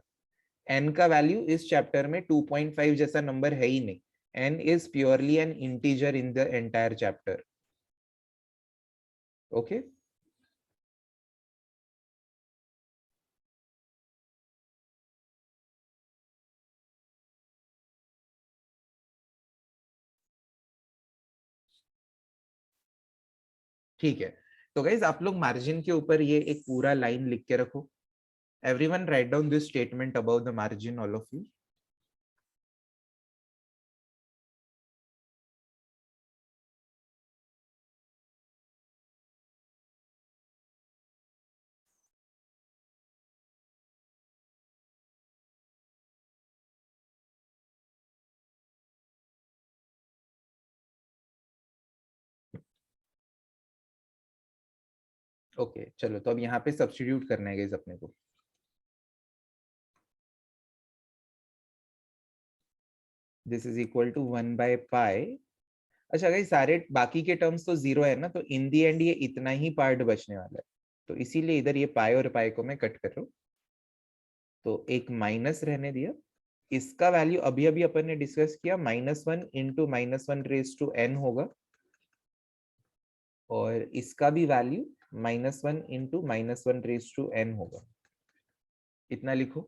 n का वैल्यू इस चैप्टर में 2.5 जैसा नंबर है ही नहीं। n is purely N integer in the entire chapter. Okay, ठीक है। तो गाइज आप लोग मार्जिन के ऊपर ये एक पूरा लाइन लिख के रखो। Everyone write down this statement about the margin, all of you. Okay, चलो तो अब यहाँ पे सब्स्टिट्यूट करना है गाइज अपने को। This is equal to 1 by pi. अच्छा गाइज, सारे बाकी के टर्म्स तो जीरो है ना, तो इन दी एंड ये इतना ही पार्ट बचने वाला है, तो इसीलिए इधर ये पाई और पाई को मैं कट कर रहा हूँ। तो एक माइनस रहने दिया। इसका वैल्यू अभी अभी अपन ने डिस्कस किया, -1 इंटू -1 रेज टू n होगा, और इसका भी value -1 into -1 raise to n होगा। इतना लिखो।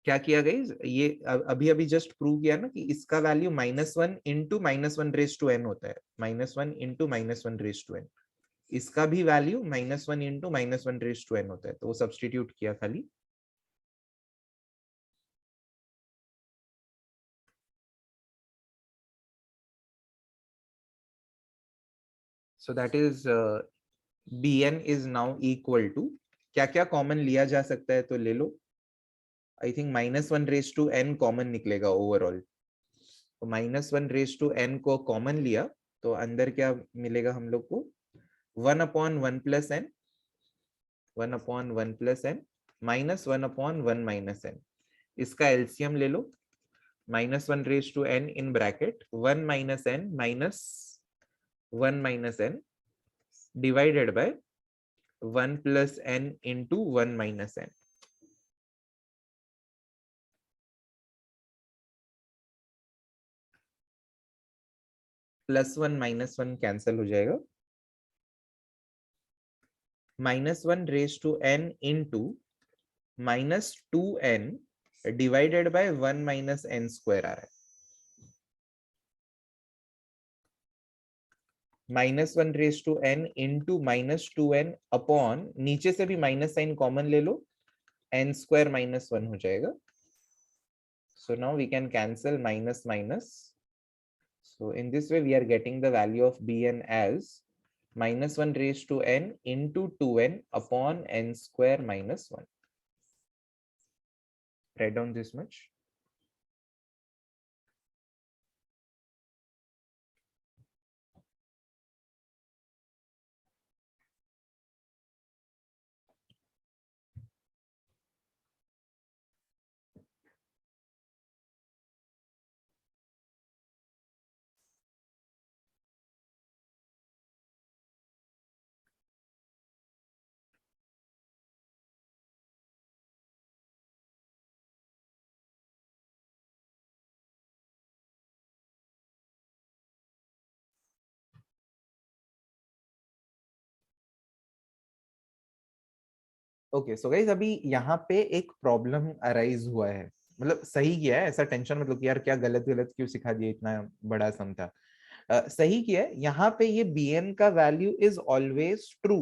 क्या किया गई, ये अभी अभी जस्ट प्रूव किया ना कि इसका value -1 into -1 raise to n होता है, -1 इंटू -1 रेज टू n। इसका भी value -1 into -1 raise to n होता है, तो वो सब्सटीट्यूट किया खाली। so that is bn is now equal to, क्या क्या कॉमन लिया जा सकता है तो ले लो, आई थिंक -1 कॉमन निकलेगा ओवरऑल, तो -1 को कॉमन लिया तो अंदर क्या मिलेगा हम लोग को, 1/1 + n, 1/1 + n -1/1 - n, इसका एलसीएम ले लो, -1 in bracket 1 - n minus 1 - n divided by 1 + n into 1 - n. +1 -1 cancel हो जाएगा, -1 into -2n divided by 1 - n square आ रहा है, -1 into -2n अपॉन, नीचे से भी माइनस साइन कॉमन ले लो, n square -1 हो जाएगा. So now we can cancel minus minus. So in this way we are getting the value of bn as -1 into 2n upon n square -1. Write down this much. Okay so guys, अभी यहाँ पे एक problem arise हुआ है, मतलब सही किया है, ऐसा टेंशन मतलब कि यार क्या गलत गलत क्यों सिखा दिया, इतना बड़ा सम था, सही किया है. यहाँ पे ये bn का value is always true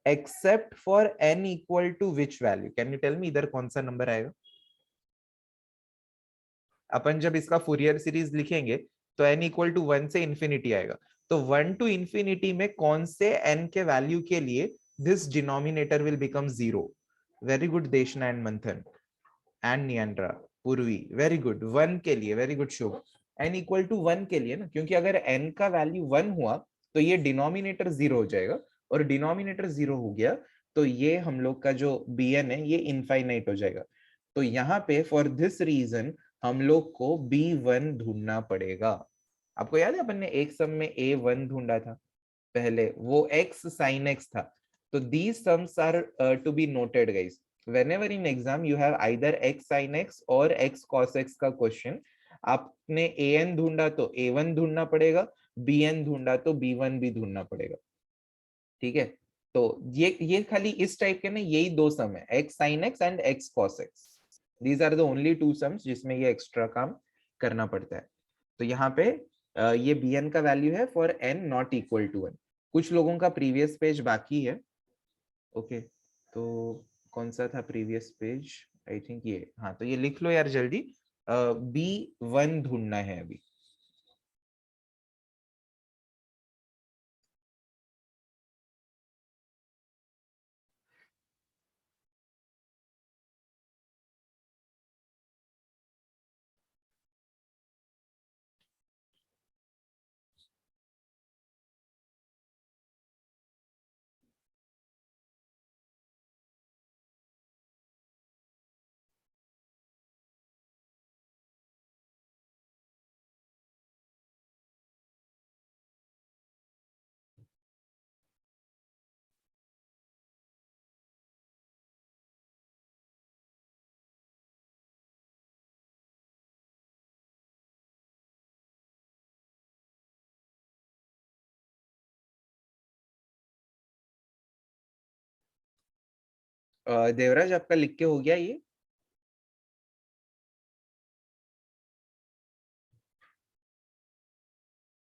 except for n equal to which value, can you tell me इधर कौन सा नंबर आएगा. अपन जब इसका फूरियर सीरीज लिखेंगे तो n इक्वल टू 1 से इंफिनिटी आएगा, तो 1 to इंफिनिटी में कौन से n के वैल्यू के लिए this denominator will become 0. Very good Deshna and Manthan and Neandra, Purvi, very good. 1 के लिए very good Shubh. n equal to 1 के लिए ना, क्योंकि अगर n का वैल्यू 1 हुआ तो ये डिनोमिनेटर 0 हो जाएगा, और डिनोमिनेटर 0 हो गया तो ये हम लोग का जो bn है ये इनफाइनाइट हो जाएगा. तो यहाँ पे फॉर दिस रीजन हम लोग को b1 ढूंढना पड़ेगा. आपको याद है अपन ने एक सम में a1 ढूंढा था पहले, वो x sin x था. So these sums are to be noted, guys. Whenever in exam you have either x sin x or x cos x का क्वेश्चन, आपने an ढूंढा तो a1 ढूंढना पड़ेगा, bn ढूंढा तो b1 भी ढूंढना पड़ेगा. ठीक है, तो ये खाली इस टाइप के ना यही दो सम है, x sin x and x cos x. These are the only two sums जिसमें ये एक्स्ट्रा काम करना पड़ता है. तो यहाँ पे ये bn का वैल्यू है for n not equal to 1. कुछ लोगों का प्रीवियस पेज बाकी है. ओके तो कौन सा था प्रीवियस पेज, आई थिंक ये, हाँ तो ये लिख लो यार जल्दी, b1 ढूंढना है अभी. देवराज आपका लिख के हो गया ये.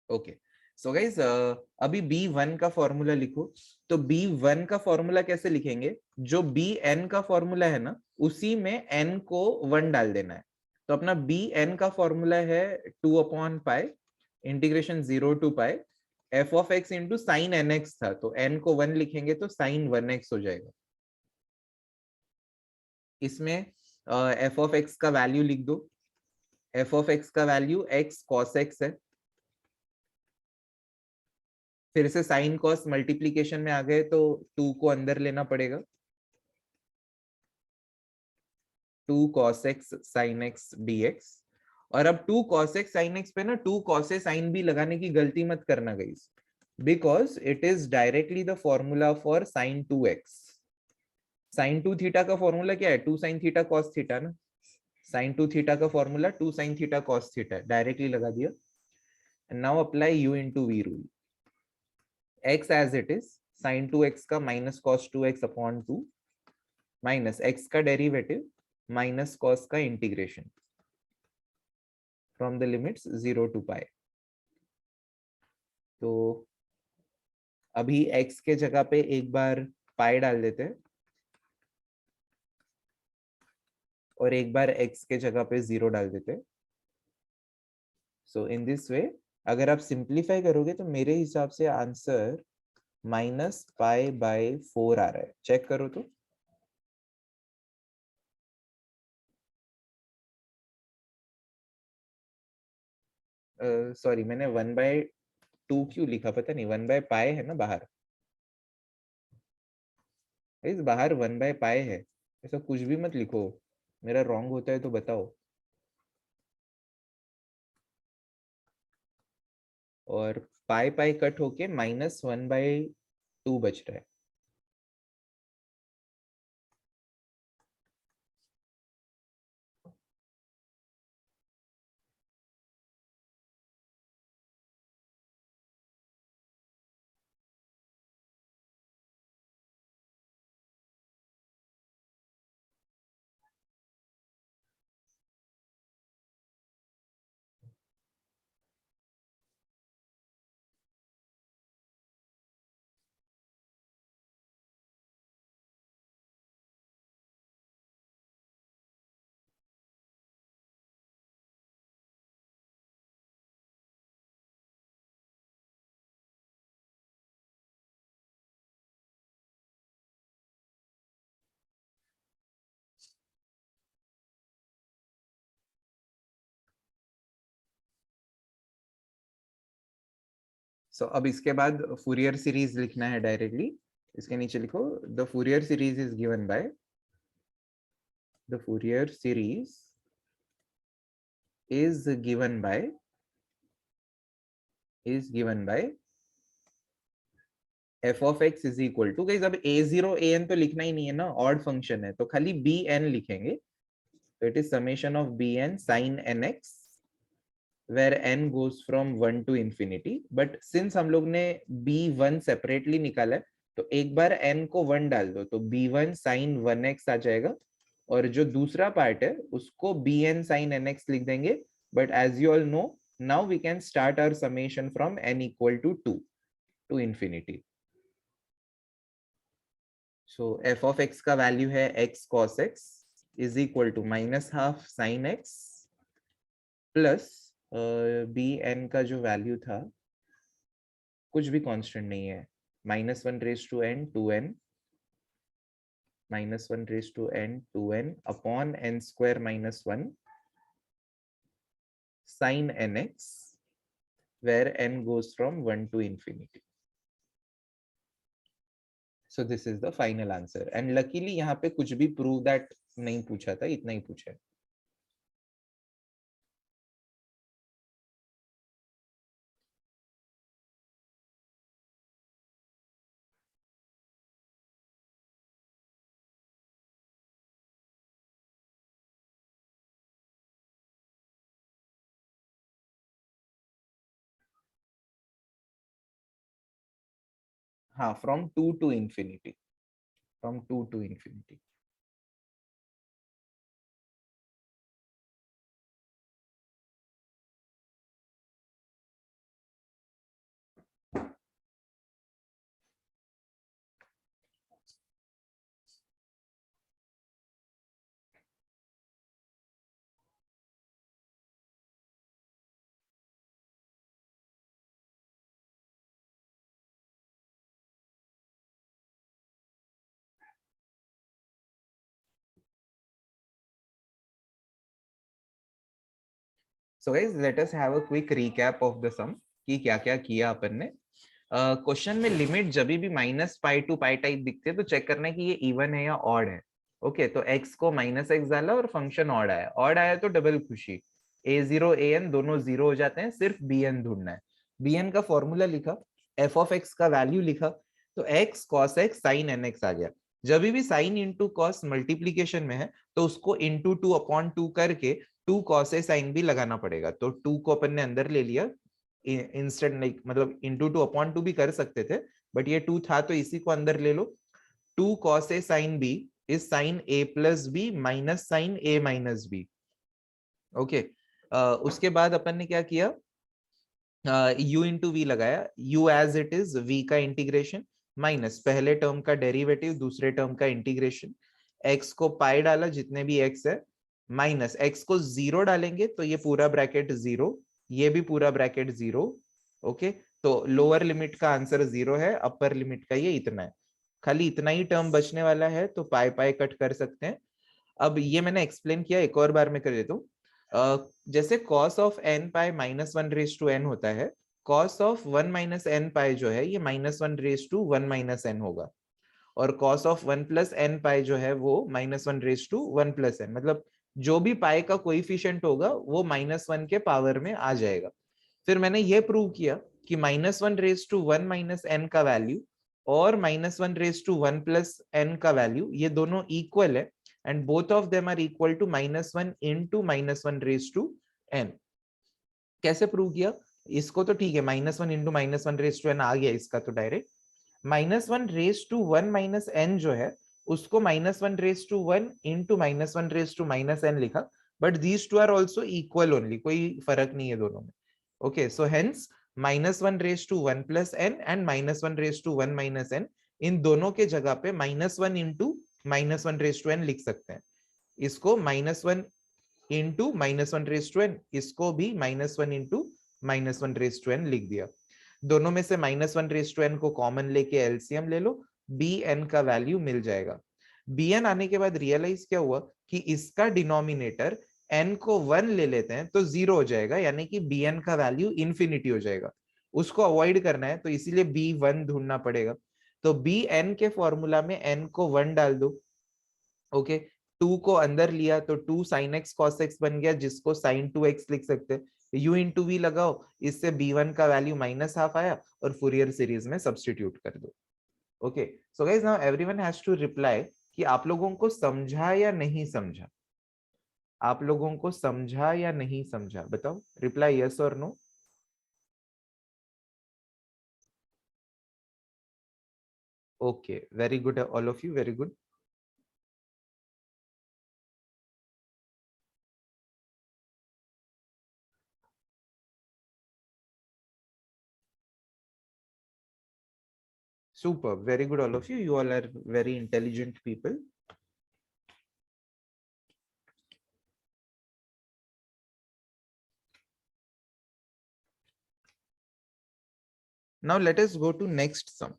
ओके सो गाइज, अभी b1 का फॉर्मूला लिखो. तो b1 का फॉर्मूला कैसे लिखेंगे, जो bn का फॉर्मूला है ना उसी में n को 1 डाल देना है. तो अपना bn का फॉर्मूला है 2/π integration 0 to π f of x into sine n x था, तो एन को 1 लिखेंगे तो साइन 1x हो जाएगा। इसमें एफ ऑफ एक्स का वैल्यू लिख दो। एफ ऑफ एक्स का वैल्यू एक्स कॉस एक्स है। फिर से साइन कॉस मल्टीप्लीकेशन में आ गए तो 2 को अंदर लेना पड़ेगा। 2 cos x sin x dx। और अब 2 cos x sin x पे ना 2 cos a sin b लगाने की गलती मत करना guys, because it is directly the formula for sin 2x। sin 2 theta का फॉर्मूला क्या है? 2 sin थीटा cos थीटा ना। sin 2 थीटा का formula 2 sin theta cos theta, directly लगा दिया। And now apply u into v rule. x as it is, sin 2x का minus cos 2x upon 2 minus x का derivative minus cos का integration from the limits 0 to pi। तो अभी x के जगह पे एक बार पाई डाल देते हैं और एक बार x के जगह पे 0 डाल देते हैं। सो इन दिस वे अगर आप सिंप्लीफाई करोगे तो मेरे हिसाब से आंसर -π/4 आ रहा है। चेक करो तो। सॉरी मैंने 1/2 क्यों लिखा पता नहीं, 1/π है ना बाहर। इस बाहर 1/π है, ऐसा कुछ भी मत लिखो। मेरा रॉन्ग होता है तो बताओ। और पाई पाई कट होके -1/2 बच रहा है। सो अब इसके बाद फूरियर सीरीज लिखना है डायरेक्टली। इसके नीचे लिखो the Fourier series is given by, the Fourier series is given by f of x is equal to, guys अब a0 an तो लिखना ही नहीं है ना, ऑड फंक्शन है तो खाली bn लिखेंगे। तो it is summation of bn sin nx where n goes from 1 to infinity। But since हम लोग ने b1 सेपरेटली निकाला है तो एक बार n को 1 डाल दो तो b1 sin 1x आ जाएगा, और जो दूसरा पार्ट है उसको bn sin nx लिख देंगे। But as you all know now we can start our summation from n equal to 2 to infinity। so f of x का वैल्यू है x cos x is equal to -half sin x plus bn का जो value था कुछ भी constant नहीं है, -1 raised to n 2n, -1 raised to n 2n upon n square -1 sin nx where n goes from 1 to infinity। so this is the final answer and luckily यहाँ पे कुछ भी prove that नहीं पूछा था, इतना ही पूछा है। हाँ from 2 to infinity, from 2 to infinity। So guys, let us have a quick recap of the sum कि क्या क्या किया अपन ने. क्वेश्चन में लिमिट जब भी -पाई टू पाई टाइप दिखते हैं तो चेक करना है कि ये इवन है या ऑड है. ओके, तो x को -x डाला और फंक्शन ऑड आया तो डबल खुशी. a0 an दोनों जीरो हो जाते हैं, सिर्फ bn ढूंढना है. bn का फॉर्मूला लिखा, f ऑफ x का वैल्यू लिखा, तो x cos x sin nx आ गया. जब भी साइन इंटू कॉस मल्टीप्लीकेशन में है तो उसको इंटू 2/2 करके 2 cos a sin भी लगाना पड़ेगा. तो 2 को अपन ने अंदर ले लिया इंस्टेंट, लाइक मतलब इंटू 2/2 भी कर सकते थे, बट ये 2 था तो इसी को अंदर ले लो. 2 cos a sin b is sine a plus b minus sine a minus b. Okay, उसके बाद अपन ने क्या किया, u इंटू वी लगाया, u as it is, v का इंटीग्रेशन माइनस पहले टर्म का डेरिवेटिव दूसरे टर्म का इंटीग्रेशन, x को पाई डाला जितने भी x है, माइनस x को 0 डालेंगे तो ये पूरा ब्रैकेट 0, ये भी पूरा ब्रैकेट 0. ओके, तो लोअर लिमिट का आंसर 0 है, अपर लिमिट का ये इतना है. खाली इतना ही टर्म बचने वाला है तो पाई पाई कट कर सकते हैं. अब ये मैंने एक्सप्लेन किया, एक और बार मैं कर देता हूँ. जैसे cos of n pi -1/n होता है, cos ऑफ 1 - n पाई जो है ये -1/1 - n होगा, और cos ऑफ 1 + n पाई जो है वो -1/1 + n, मतलब जो भी पाई का कोएफिशिएंट होगा वो -1 के पावर में आ जाएगा. फिर मैंने ये प्रूव किया कि -1/1 - n का वैल्यू और -1/1 + n का वैल्यू ये दोनों इक्वल है, and both of them are equal to -1 into -1/n. कैसे प्रूव किया इसको, तो ठीक है, -1 into -1/n आ गया इसका, तो डायरेक्ट -1/1 - n जो है उसको -1/1 into -1/n लिखा, but these two are also equal only, कोई फर्क नहीं है दोनों में. Okay, so hence -1/1 + n and -1/1 - n, इन दोनों के जगह पे -1 into -1/n लिख सकते हैं. इसको -1 into -1/n, इसको भी -1 into -1/n लिख दिया. दोनों में से -1/n को कॉमन लेके एलसीएम ले लो, bn का वैल्यू मिल जाएगा. bn आने के बाद रियलाइज क्या हुआ कि इसका डिनोमिनेटर n को 1 ले लेते हैं तो 0 हो जाएगा, यानी कि bn का वैल्यू इंफिनिटी हो जाएगा. उसको अवॉइड करना है तो इसीलिए b1 ढूंढना पड़ेगा. तो bn के फॉर्मूला में n को 1 डाल दो. ओके, 2 को अंदर लिया तो 2 sin x cos x बन गया, जिसको sin 2x लिख सकते हैं. u इंटू वी लगाओ, इससे b1 का वैल्यू -½ आया और फूरियर सीरीज में सब्स्टिट्यूट कर दो. Okay, so guys now everyone has to reply कि आप लोगों को समझा या नहीं समझा, आप लोगों को समझा या नहीं समझा, बताओ. रिप्लाई यस और no. Okay, very good all of you, very good. Super, very good all of you. You all are very intelligent people. Now let us go to next sum.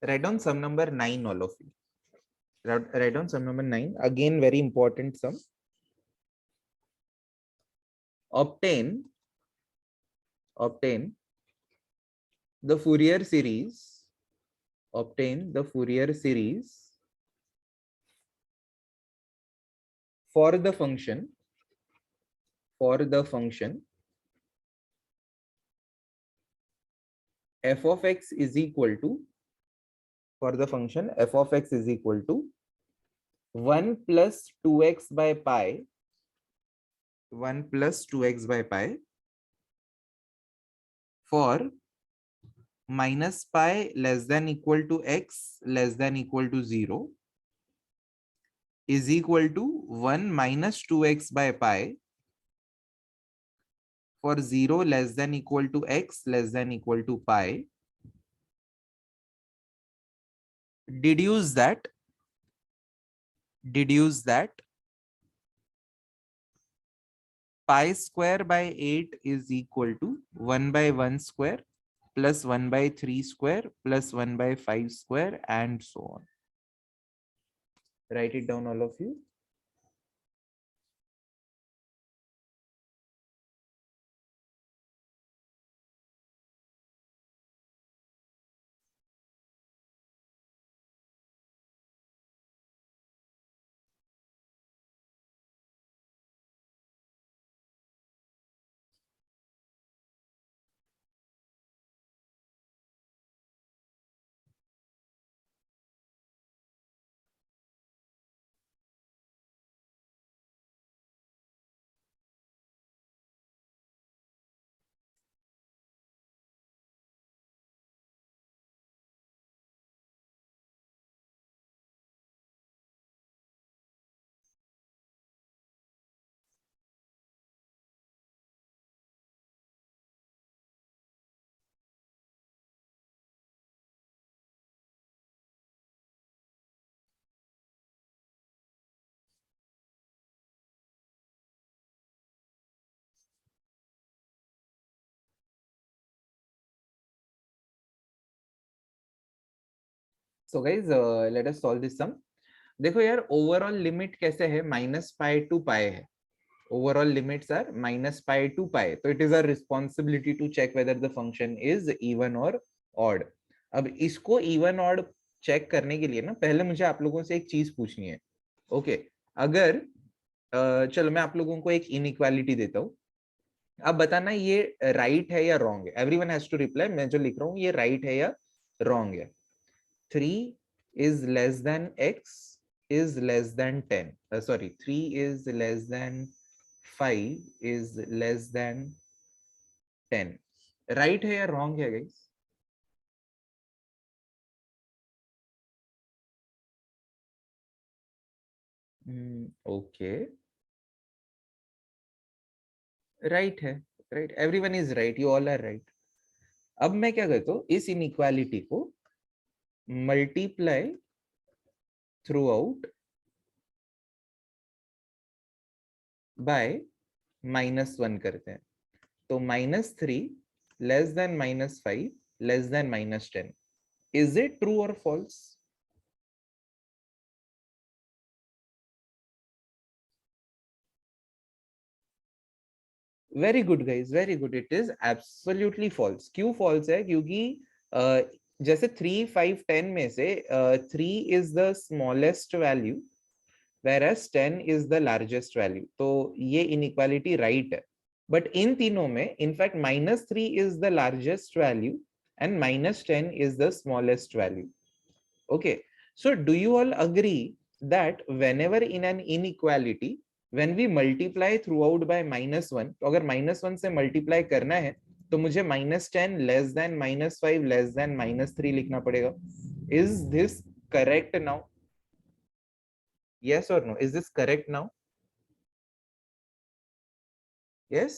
Write down sum number 9, all of you. Write down sum number 9. Again, very important sum. Obtain the Fourier series. Obtain the Fourier series for the function f of x is equal to, for the function f of x is equal to 1 plus 2x by pi, 1 plus 2x by pi for minus pi less than equal to x less than equal to 0 is equal to 1 minus 2x by pi for 0 less than equal to x less than equal to pi. Deduce that pi square by 8 is equal to 1 by 1 square plus 1 by 3 square plus 1 by 5 square and so on. Write it down, all of you. So guys, let us solve this sum. देखो यार, overall limit कैसे है, minus pi to pi है. Overall limits are minus pi to pi, तो it is our responsibility to check whether the function is even और odd. अब इसको even odd check करने के लिए ना, पहले मुझे आप लोगों से एक चीज पूछनी है. ओके, अगर चलो मैं आप लोगों को एक इनइक्वालिटी देता हूँ. अब बताना ये राइट है या रॉन्ग है. Everyone has to reply. मैं जो लिख रहा हूँ ये राइट है या रॉन्ग है. 3 is less than x is less than 10. Sorry, 3 is less than 5 is less than 10. Right है या wrong है guys? Okay. Right है. Right. Everyone is right. You all are right. अब मैं क्या करता हूँ, इस inequality को multiply throughout by -1 करते हैं. तो -3 less than -5 less than -10. Is it true or false? Very good guys, very good. It is absolutely false. क्यों फॉल्स है? क्योंकि जैसे 3, 5, 10 में से 3 इज the smallest value whereas 10 is the largest value. तो ये inequality right है. बट इन तीनों में in fact -3 is the largest value and -10 is the smallest value. Okay, so do you all agree that whenever in an inequality when we multiply throughout by -1, तो अगर -1 से multiply करना है तो मुझे -10 less than -5 less than -3 लिखना पड़ेगा. Is this correct now? Yes or no? Is this correct now? Yes.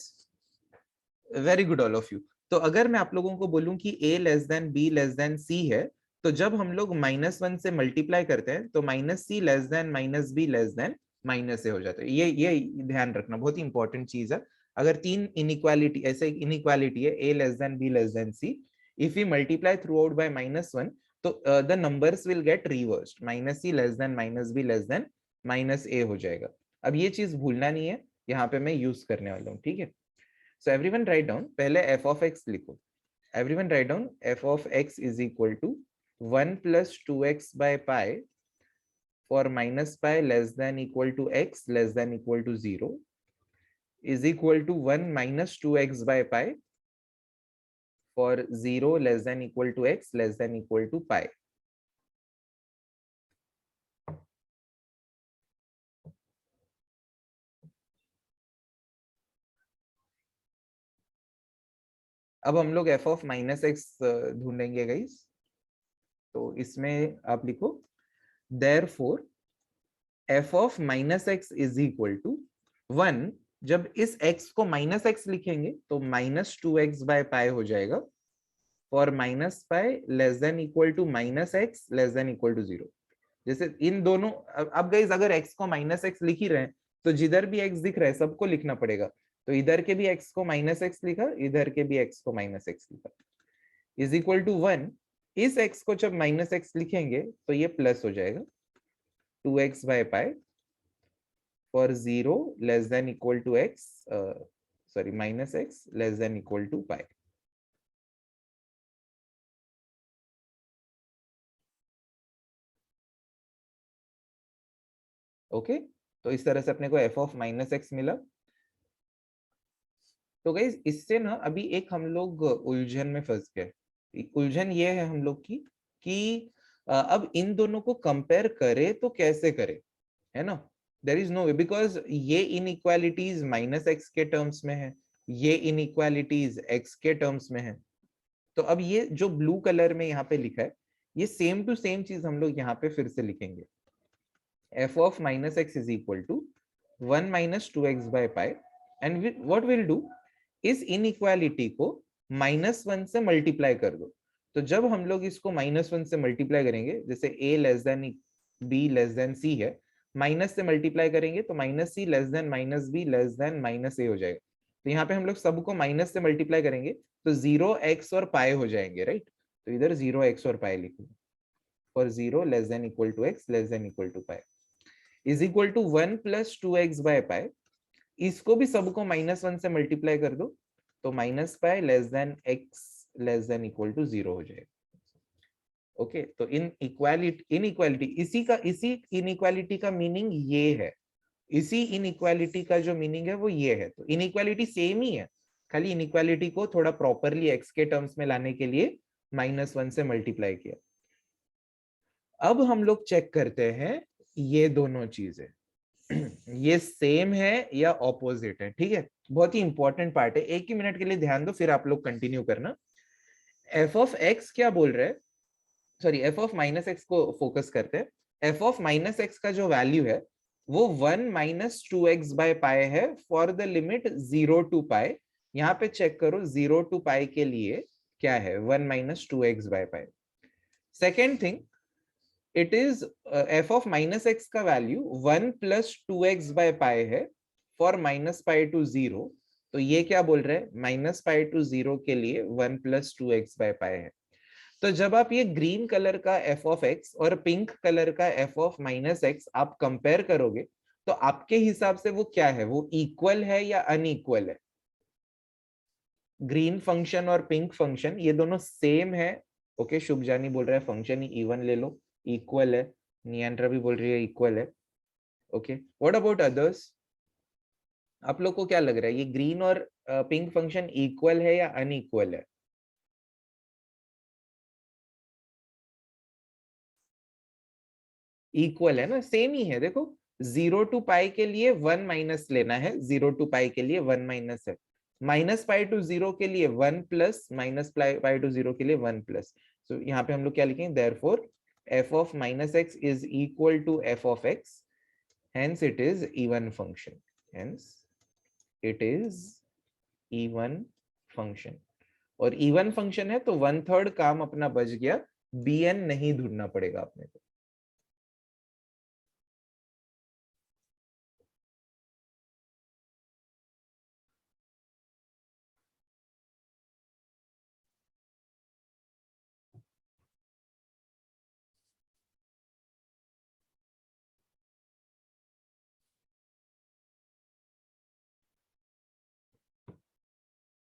Very good all of you. तो अगर मैं आप लोगों को बोलूं कि a less than b less than c है, तो जब हम लोग -1 से मल्टीप्लाई करते हैं तो -c less than -b less than -a हो जाता है. ये ध्यान रखना, बहुत ही इंपॉर्टेंट चीज है. अगर तीन इनइक्वालिटी, ऐसे इनइक्वालिटी है a less than b less than c, if we multiply throughout by -1, तो the numbers will get reversed. -c less than -b less than -a हो जाएगा. अब ये चीज भूलना नहीं है, यहाँ पे मैं यूज करने वाला हूँ. ठीक है. So everyone write down, पहले f of x लिखो. Everyone write down f of x is equal to 1 plus 2x by pi for minus pi less than equal to x less than equal to 0 is equal to 1 minus 2x by pi for 0 less than equal to x less than equal to pi. अब हम लोग f of minus x ढूंढेंगे guys. तो इसमें आप लिखो therefore f of minus x is equal to 1। जब इस x को माइनस एक्स लिखेंगे तो माइनस 2x बाय पाई हो जाएगा for minus pi less than equal to minus x less than equal to 0। जैसे इन दोनों, अब गाइस अगर x को माइनस एक्स लिख ही रहे हैं तो जिधर भी x दिख रहा है सबको लिखना पड़ेगा। तो इधर के भी x को माइनस एक्स लिखा, इधर के भी x को माइनस एक्स लिखा, इज इक्वल टू 1। इस x को जब माइनस एक्स लिखेंगे तो ये प्लस हो जाएगा 2x by pi for 0 less than equal to x, sorry, minus x less than equal to pi. Okay, तो इस तरह से अपने को f ऑफ माइनस एक्स मिला। तो गाइस इससे ना अभी एक हम लोग उलझन में फंस गए। उलझन ये है हम लोग की कि अब इन दोनों को कंपेयर करे तो कैसे करे, है ना। There is no way, because ये इनइक्वालिटीज माइनस एक्स के टर्म्स में है, ये इनइक्वालिटीज एक्स के टर्म्स में है। तो अब ये जो ब्लू कलर में यहाँ पे लिखा है ये सेम टू सेम चीज हम लोग यहाँ पे फिर से लिखेंगे। F of minus x is equal to 1 minus 2x by pi, and what will do, इस इनइक्वालिटी को -1 से मल्टीप्लाई कर दो। तो जब हम लोग इसको -1 से मल्टीप्लाई करेंगे, जैसे a less than b less than c है, माइनस से मल्टीप्लाई करेंगे तो minus c less than minus b less than minus a हो जाएगा। तो यहाँ पे हम लोग सबको माइनस से मल्टीप्लाई करेंगे तो 0x और पाई हो जाएंगे, राइट। तो इधर 0x और पाई लिखो for 0 less than equal to x less than equal to pi is equal to 1 plus 2x by pi. इसको भी सबको -1 से मल्टीप्लाई कर दो तो minus pi less than x less than equal to 0 हो जाएगा। ओके, तो इनइक्वालिटी इसी इनइक्वालिटी का मीनिंग ये है, इसी इनइक्वालिटी का जो मीनिंग है वो ये है। तो इनइक्वालिटी सेम ही है, खाली इनइक्वालिटी को थोड़ा प्रॉपरली एक्स के टर्म्स में लाने के लिए -1 से मल्टीप्लाई किया। अब हम लोग चेक करते हैं ये दोनों चीजें ये सेम है या ऑपोजिट है, ठीक है। बहुत ही इंपॉर्टेंट पार्ट है, एक ही मिनट के लिए ध्यान दो फिर आप लोग कंटिन्यू करना। एफ ऑफ एक्स क्या बोल रहे हैं, sorry F of minus x को फोकस करते हैं। एफ ऑफ माइनस एक्स का जो वैल्यू है वो 1 माइनस 2x बाय पाई है फॉर द लिमिट 0 टू पाई। यहाँ पे चेक करो 0 टू पाई के लिए क्या है, 1 minus 2x by pi. Second thing, it is f of minus x का value 1 plus 2x by pi है फॉर माइनस पाई टू 0। तो ये क्या बोल रहे हैं, माइनस पाई टू 0 के लिए 1 प्लस 2x बाय पाई है। तो जब आप ये ग्रीन कलर का एफ ऑफ एक्स और पिंक कलर का एफ ऑफ माइनस एक्स आप कंपेयर करोगे तो आपके हिसाब से वो क्या है, वो इक्वल है या अनइक्वल है। ग्रीन फंक्शन और पिंक फंक्शन ये दोनों सेम है। ओके, शुभ जानी बोल रहा है फंक्शन ही इवन ले लो, इक्वल है। नियंत्रा भी बोल रही है इक्वल है। ओके, व्हाट अबाउट अदर्स, आप लोग को क्या लग रहा है ये ग्रीन और पिंक फंक्शन इक्वल है या अनइक्वल है। इक्वल है ना, सेम ही है। देखो 0 टू पाई के लिए 1 माइनस लेना है, 0 टू पाई के लिए 1 माइनस है, माइनस पाई टू 0 के लिए 1 प्लस, माइनस पाई टू 0 के लिए 1 प्लस। तो यहाँ पे हम लोग क्या लिखेंगे, therefore f of minus x is equal to f of x, hence it is even function, hence it is even function. और इवन फंक्शन है तो 1/3 काम अपना बच गया, bn नहीं ढूंढना पड़ेगा अपने को।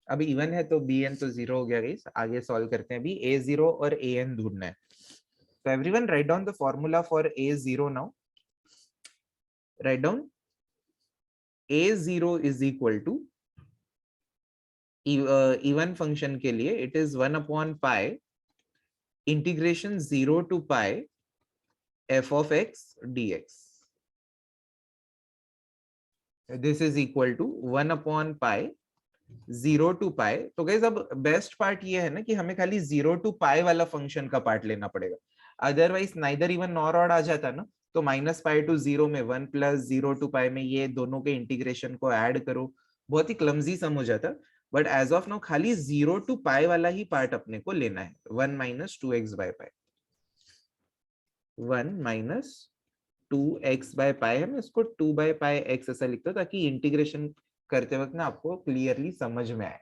अभी इवन है तो bn तो 0 हो गया गाइस। आगे सॉल्व करते हैं, अभी a0 और an ढूंढना है। तो everyone write down the formula for a0 now. Write down a0 is equal to, even function के लिए it is 1 upon pi integration 0 to pi f of x dx। This is equal to 1 upon pi 0 to pi। तो guys अब best part ये है ना कि हमें खाली 0 to pi वाला फंक्शन का पार्ट लेना पड़ेगा, otherwise neither even nor odd आ जाता ना, तो -π to 0 में 1 + 0 to pi में ये दोनों के इंटीग्रेशन को ऐड करो, बहुत ही क्लमजी सम हो जाता। बट एज ऑफ नाउ खाली 0 to pi वाला ही पार्ट अपने को लेना है, 1 - 2x/π, 1 - 2x/π है। मैं इसको 2/πx ऐसा लिखता हूँ ताकि इंटीग्रेशन करते वक्त ना आपको क्लियरली समझ में आए।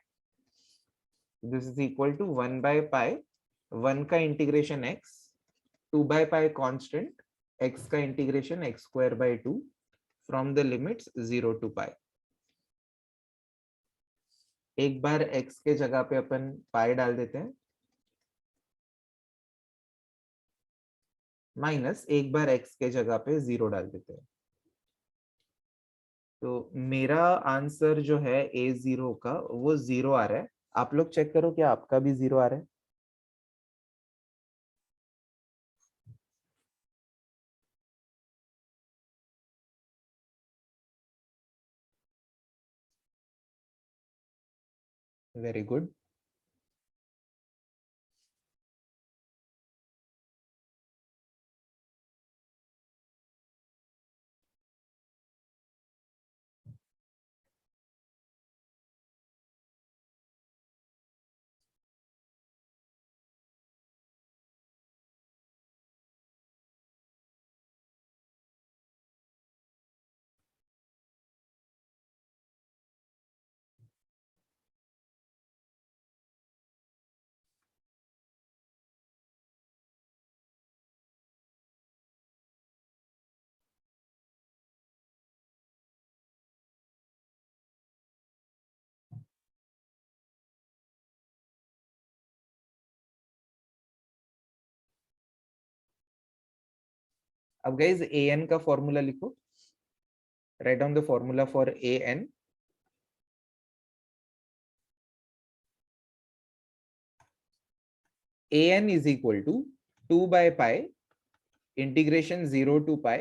दिस इज इक्वल टू 1/π, 1 का इंटीग्रेशन x, 2/π कांस्टेंट, x का integration x²/2 from the limits 0 to pi। एक बार x के जगह पे अपन पाई डाल देते हैं, माइनस एक बार x के जगह पे 0 डाल देते हैं। तो मेरा आंसर जो है a0 का वो 0 आ रहा है। आप लोग चेक करो क्या आपका भी 0 आ रहा है। Very good. अब गाइज an का फॉर्मूला लिखो, right down the formula for an। an is equal to 2/π integration 0 to pi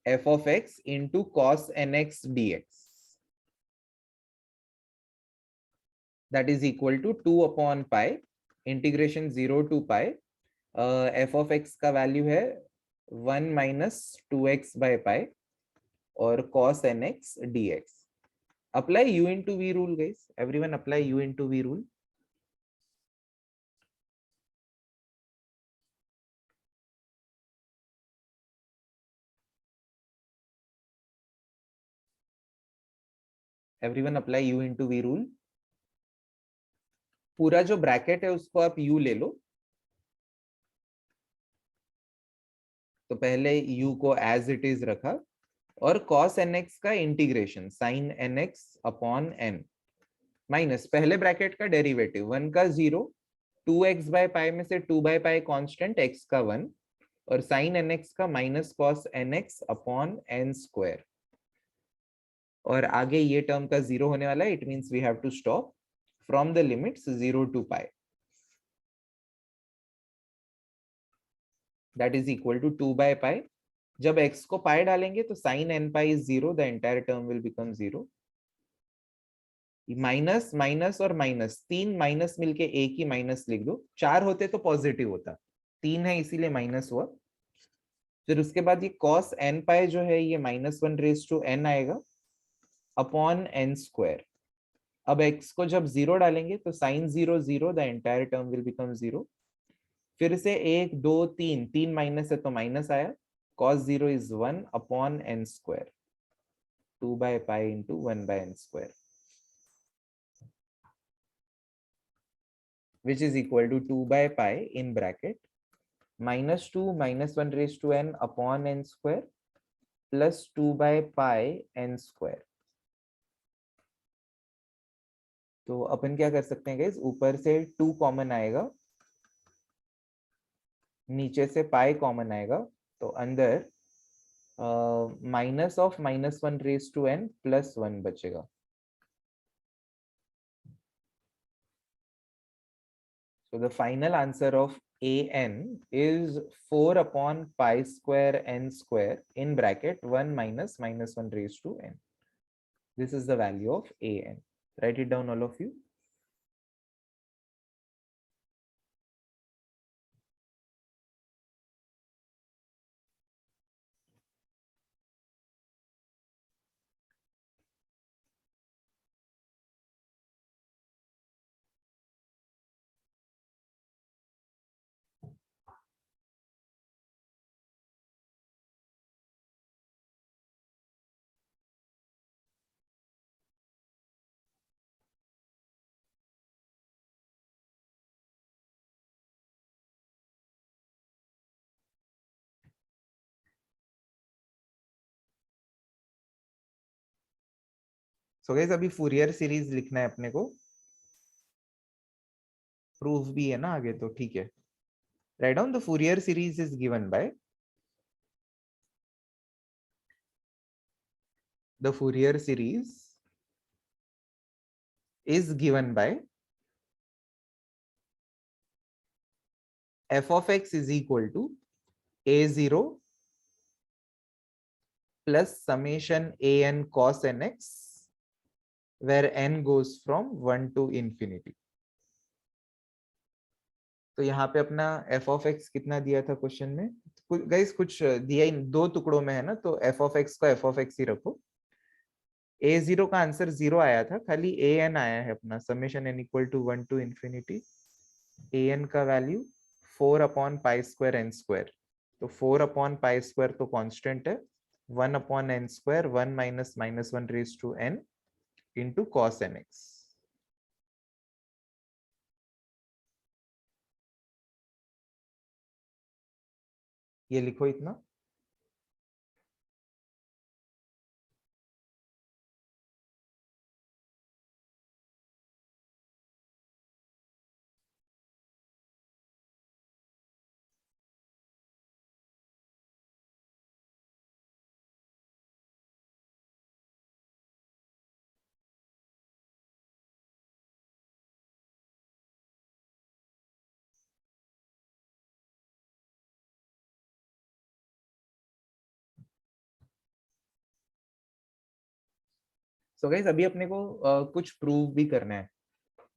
f of x into cos nx dx, that is equal to 2/π integration 0 to pi f of x का value है 1 - 2x/π और cos nx dx। apply u into v rule guys, everyone apply u into v rule। everyone apply u into v rule। पूरा जो bracket है उसको आप u ले लो, तो पहले u को एज इट इज रखा और cos nx का integration sin nx upon n minus पहले ब्रैकेट का डेरिवेटिव 1 का 0, 2x/π में से 2/π कांस्टेंट x का 1 और sin nx का minus cos nx upon n square, और आगे ये टर्म का 0 होने वाला है, it means we have to stop from the limits 0 to pi, that is equal to 2/π। जब x को पाई डालेंगे तो sin n pi is 0, the entire term will become 0। Minus minus और माइनस, तीन माइनस मिलके एक ही माइनस लिख दो, 4 होते तो पॉजिटिव होता, 3 है इसीलिए माइनस हुआ। फिर उसके बाद ये cos n pi जो है ये -1/n आएगा अपॉन n स्क्वायर। अब x को जब 0 डालेंगे तो sin 0 0, the entire term will become 0। फिर से 1 2 3, 3 माइनस है तो माइनस आया, cos 0 is 1 upon n square, 2/π into 1/n square, which is equal to 2/π in bracket -2 -1/n upon n square plus 2/π n square। तो अपन क्या कर सकते हैं गाइस, ऊपर से 2 कॉमन आएगा, नीचे से पाई कॉमन आएगा, तो अंदर माइनस ऑफ -1/n प्लस 1 बचेगा। So the final answer of an is 4/pi square n square in bracket 1 - -1/n. This is the value of an. Write it down, all of you. So guys अभी Fourier series लिखना है अपने को, proof भी है ना आगे, तो ठीक है. Right down the Fourier series is given by the Fourier series is given by f of x is equal to a0 plus summation an cos nx where n goes from 1 to infinity. तो यहाँ पे अपना f of x कितना दिया था question में, guys कुछ दिया इन दो टुकड़ों में है ना, तो f of x को f of x ही रखो. a0 का आंसर 0 आया था, खाली an आया है अपना, summation n equal to 1 to infinity an का value 4 upon pi square n square. तो 4 अपॉन पाई स्क्वायर तो कांस्टेंट है, 1 upon n square 1 minus minus 1 raise to n into cos nx. ये लिखो इतना. सो गाइस अभी अपने को कुछ प्रूव भी करना है.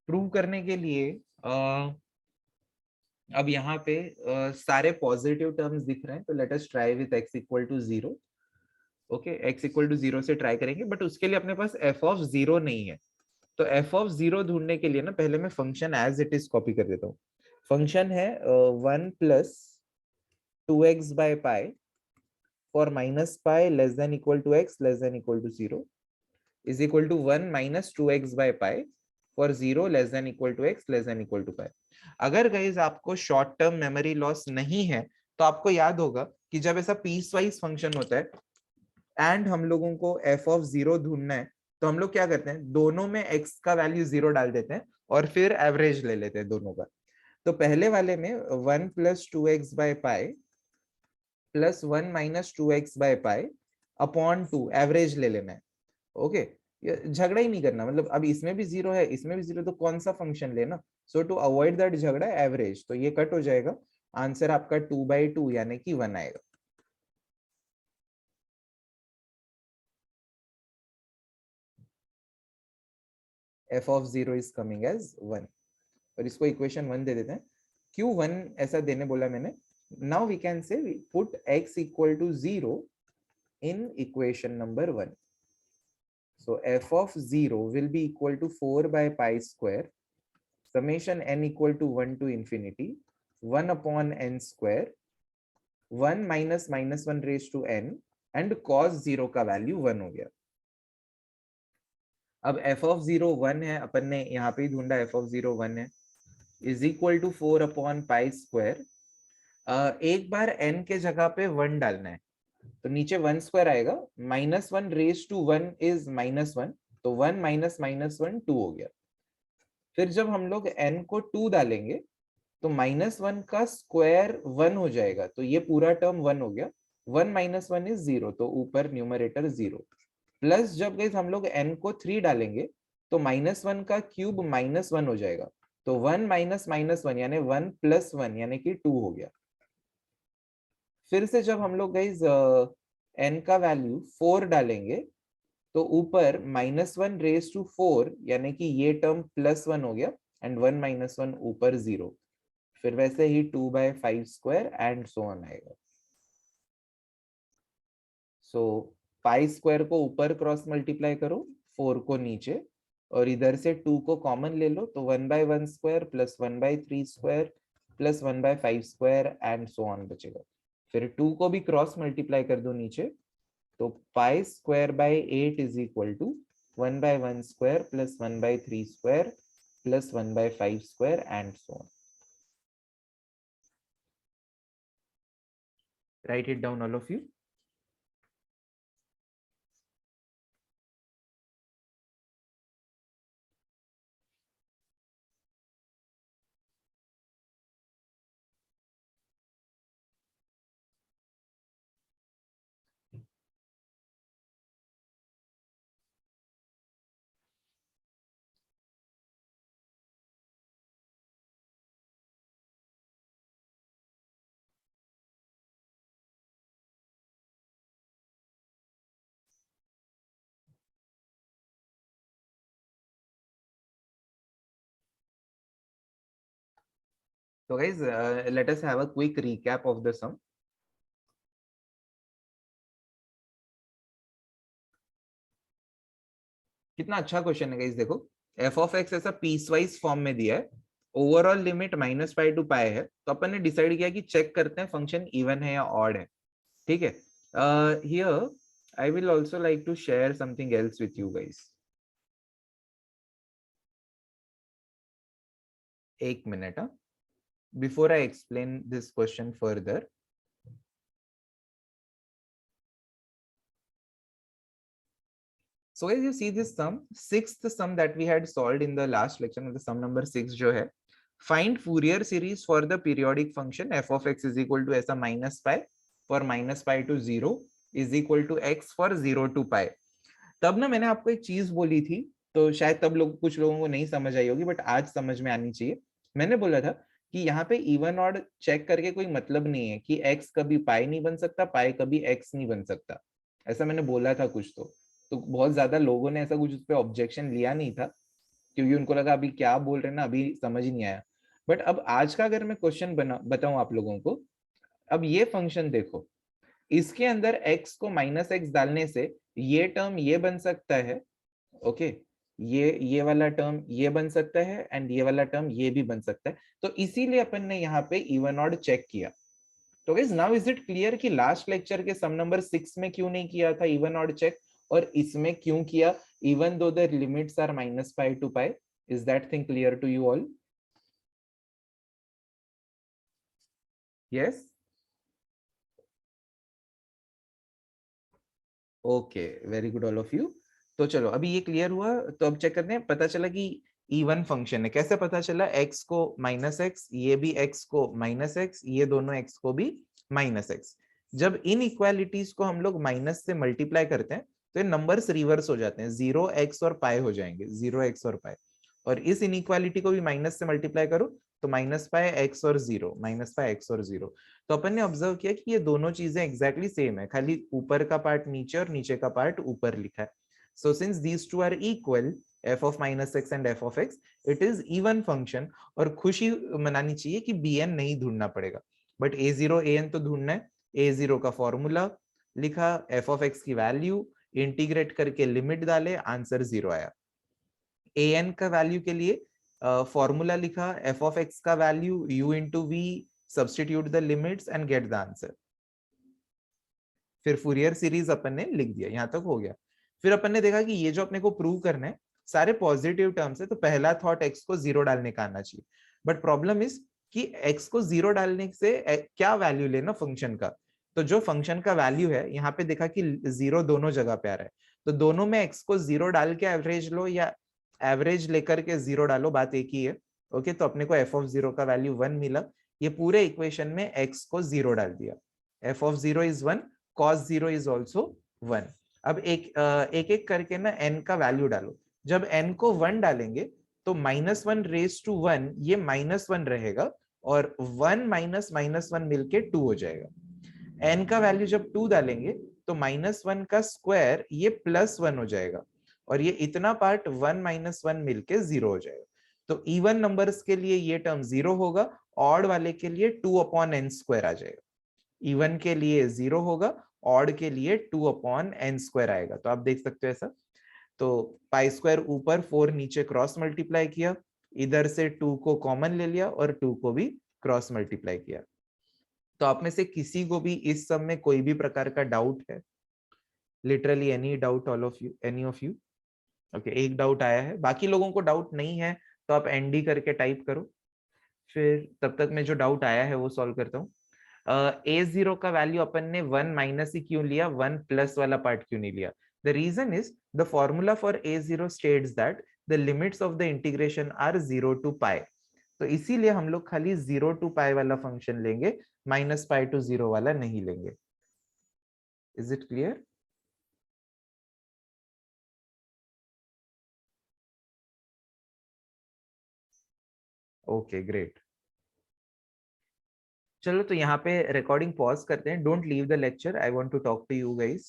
प्रूव करने के लिए अब यहाँ पे सारे पॉजिटिव टर्म्स दिख रहे हैं, तो let us try with x equal to 0. Okay, x equal to 0 से ट्राई करेंगे, बट उसके लिए अपने पास f ऑफ 0 नहीं है. तो f ऑफ 0 ढूंढने के लिए ना पहले मैं function as it is copy कर देता हूँ. फंक्शन है 1 plus 2x by pi for minus pi less than equal to x less than equal to 0 is equal to 1 minus 2x by pi for 0 less than equal to x less than equal to pi. अगर guys आपको short term memory loss नहीं है तो आपको याद होगा कि जब ऐसा पीस वाइज फंक्शन होता है एंड हम लोगों को f ऑफ 0 ढूंढना है, तो हम लोग क्या करते हैं, दोनों में x का वैल्यू 0 डाल देते हैं और फिर एवरेज ले लेते हैं दोनों का. तो पहले वाले में 1 plus 2x by pi plus 1 minus 2x by pi upon 2 average ले लेना है. ओके, झगड़ा ही नहीं करना, मतलब अब इसमें भी 0 है इसमें भी 0, तो कौन सा फंक्शन लेना. सो टू अवॉइड दैट झगड़ा, एवरेज, तो ये कट हो जाएगा, आंसर आपका 2/2 यानी कि 1 आएगा. f of 0 is coming as 1, और इसको इक्वेशन 1 दे देते हैं. क्यों 1 ऐसा देने बोला मैंने, now we can say put x equal to 0 in equation number 1. So f of 0 will be equal to 4 by pi square summation n equal to 1 to infinity 1 upon n square 1 minus minus 1 raised to n and cos 0 का value 1 हो गया. अब f of 0 1 है, अपन ने यहाँ पे ही ढूंढा, f of 0 1 है, is equal to 4 upon pi square. एक बार n के जगह पे 1 डालना है, तो नीचे 1 स्क्वायर आएगा, minus 1 raise to 1 is minus 1, तो 1 माइनस माइनस 1 2 हो गया. फिर जब हम लोग n को 2 डालेंगे तो माइनस 1 का स्क्वायर 1 हो जाएगा, तो ये पूरा टर्म 1 हो गया. 1 माइनस 1 इज 0, तो ऊपर न्यूमरेटर 0. प्लस जब गाइस हम लोग n को 3 डालेंगे तो माइनस 1 का क्यूब माइनस 1 हो जाएगा, तो 1 माइनस माइनस 1 यानी 1 प्लस 1 यानी कि 2 हो गया. फिर से जब हम लोग गाइस n का वैल्यू 4 डालेंगे तो ऊपर -1 रेज टू 4 यानी कि ये टर्म +1 हो गया एंड 1 - 1 ऊपर 0, फिर वैसे ही 2/5 स्क्वायर एंड सो ऑन आएगा। सो पाई स्क्वायर को ऊपर क्रॉस मल्टीप्लाई करो, 4 को नीचे, और इधर से 2 को कॉमन ले लो, तो 1/1 square plus 1/3 square plus 1/5 square and so on बचेगा। फिर 2 को भी क्रॉस मल्टीप्लाई कर दो नीचे, तो pi square by 8 is equal to 1/1 square plus 1/3 square plus 1/5 square and so on. Write it down, all of you. So guys, let us have a quick recap of the sum. कितना अच्छा question है guys, देखो f of x ऐसा piece wise form में दिया है, overall limit -π to π है, तो अपन ने डिसाइड किया कि चेक करते हैं फंक्शन इवन है या ऑड है, ठीक है। Here I will also like to share something else with you guys. एक minute, before I explain this question further. So as you see this sum, sixth sum that we had solved in the last lecture, the sum number 6 जो है, find Fourier series for the periodic function f of x is equal to ऐसा -π for -π to 0 is equal to x for 0 to π। तब ना मैंने आपको एक चीज बोली थी, तो शायद तब कुछ लोगों को नहीं समझ आई होगी, बट आज समझ में आनी चाहिए। मैंने बोला था कि यहाँ पे इवन ऑड चेक करके कोई मतलब नहीं है कि x कभी पाई नहीं बन सकता, पाई कभी x नहीं बन सकता, ऐसा मैंने बोला था कुछ। तो बहुत ज्यादा लोगों ने ऐसा कुछ उस पर ऑब्जेक्शन लिया नहीं था, क्योंकि उनको लगा अभी क्या बोल रहे हैं ना, अभी समझ ही नहीं आया। बट अब आज का अगर मैं क्वेश्चन बताऊं आप लोगों को, अब ये फंक्शन देखो, इसके अंदर x को -x डालने से ये टर्म ये बन सकता है, ओके, ये वाला टर्म ये बन सकता है एंड ये वाला टर्म ये भी बन सकता है। तो इसीलिए अपन ने यहाँ पे इवन ऑड चेक किया। तो guys now is it clear कि लास्ट लेक्चर के सम नंबर 6 में क्यों नहीं किया था इवन ऑड चेक, और इसमें क्यों किया, even though the limits are -π to π? Is that thing clear to you all? Yes? Okay, very good all of you. तो चलो अभी ये क्लियर हुआ, तो अब चेक करते हैं। पता चला कि इवन फंक्शन है, कैसे पता चला? x को -x, ये भी x को -x, ये दोनों x को भी -x। जब इन इक्वालिटीज को हम लोग माइनस से मल्टीप्लाई करते हैं तो ये नंबर्स रिवर्स हो जाते हैं, 0x और π हो जाएंगे, 0x और π। और इस इनइक्वालिटी को भी माइनस से मल्टीप्लाई करो तो -π x और 0, -π x और 0। तो अपन ने ऑब्जर्व किया कि ये दोनों चीजें एग्जैक्टली सेम है, खाली ऊपर का पार्ट नीचे और नीचे का पार्ट ऊपर लिखा है। So since these two are equal, f of -x and f of x, it is even function। और खुशी मनानी चाहिए कि bn नहीं ढूंढना पड़ेगा, बट a0 an तो ढूंढना है। a0 का फॉर्मूला लिखा, f of x की वैल्यू इंटीग्रेट करके लिमिट डाले, आंसर 0 आया। an का वैल्यू के लिए फॉर्मूला लिखा, f of x का value u into v, substitute the limits and get the answer. फिर फूरियर सीरीज अपन ने लिख दिया, यहां तक हो गया। फिर अपन ने देखा कि ये जो अपने को प्रूव करना है सारे पॉजिटिव टर्म्स है, तो पहला थॉट x को 0 डालने का आना चाहिए। बट प्रॉब्लम इज कि x को 0 डालने से क्या वैल्यू लेना फंक्शन का, तो जो फंक्शन का वैल्यू है यहाँ पे देखा कि 0 दोनों जगह पे आ रहा है, तो दोनों में x को 0 डाल के एवरेज लो या एवरेज लेकर के 0 डालो, बात एक ही है। ओके, तो अपने को f of 0 का वैल्यू 1 मिला। ये पूरे इक्वेशन में x को 0 डाल दिया, f of 0 is 1, cos 0 is also 1। अब एक करके ना n का वैल्यू डालो। जब n को 1 डालेंगे तो -1 रेज टू 1 ये -1 रहेगा, और 1 - -1 मिलके 2 हो जाएगा। n का वैल्यू जब 2 डालेंगे तो -1 का स्क्वायर ये +1 हो जाएगा और ये इतना पार्ट 1 - 1 मिलके 0 हो जाएगा। तो इवन नंबर्स के लिए ये टर्म 0 होगा, ऑड वाले के लिए 2/n² आ जाएगा। इवन के लिए 0 होगा, ऑड के लिए 2/n² आएगा। तो आप देख सकते हो ऐसा। तो π² ऊपर, 4 नीचे क्रॉस मल्टीप्लाई किया, इधर से 2 को कॉमन ले लिया और 2 को भी क्रॉस मल्टीप्लाई किया। तो आप में से किसी को भी इस सब में कोई भी प्रकार का डाउट है? Literally any doubt, all of you, any of you? Okay, एक डाउट आया है, बाकी लोगों को डाउट नहीं है तो आप एनडी करके टाइप करो। फिर तब तक मैं जो डाउट आया है वो सॉल्व करता हूँ। A0 का वैल्यू अपन ने 1 माइनस ही क्यों लिया, 1 प्लस वाला पार्ट क्यों नहीं लिया? The reason is the formula for A0 states that the limits of the integration are 0 to π। तो इसीलिए हम लोग खाली 0 to π वाला फंक्शन लेंगे, -π to 0 वाला नहीं लेंगे। Is it clear? Okay great. चलो तो यहाँ पे रिकॉर्डिंग पॉज करते हैं। Don't leave the lecture, I want to talk to you guys.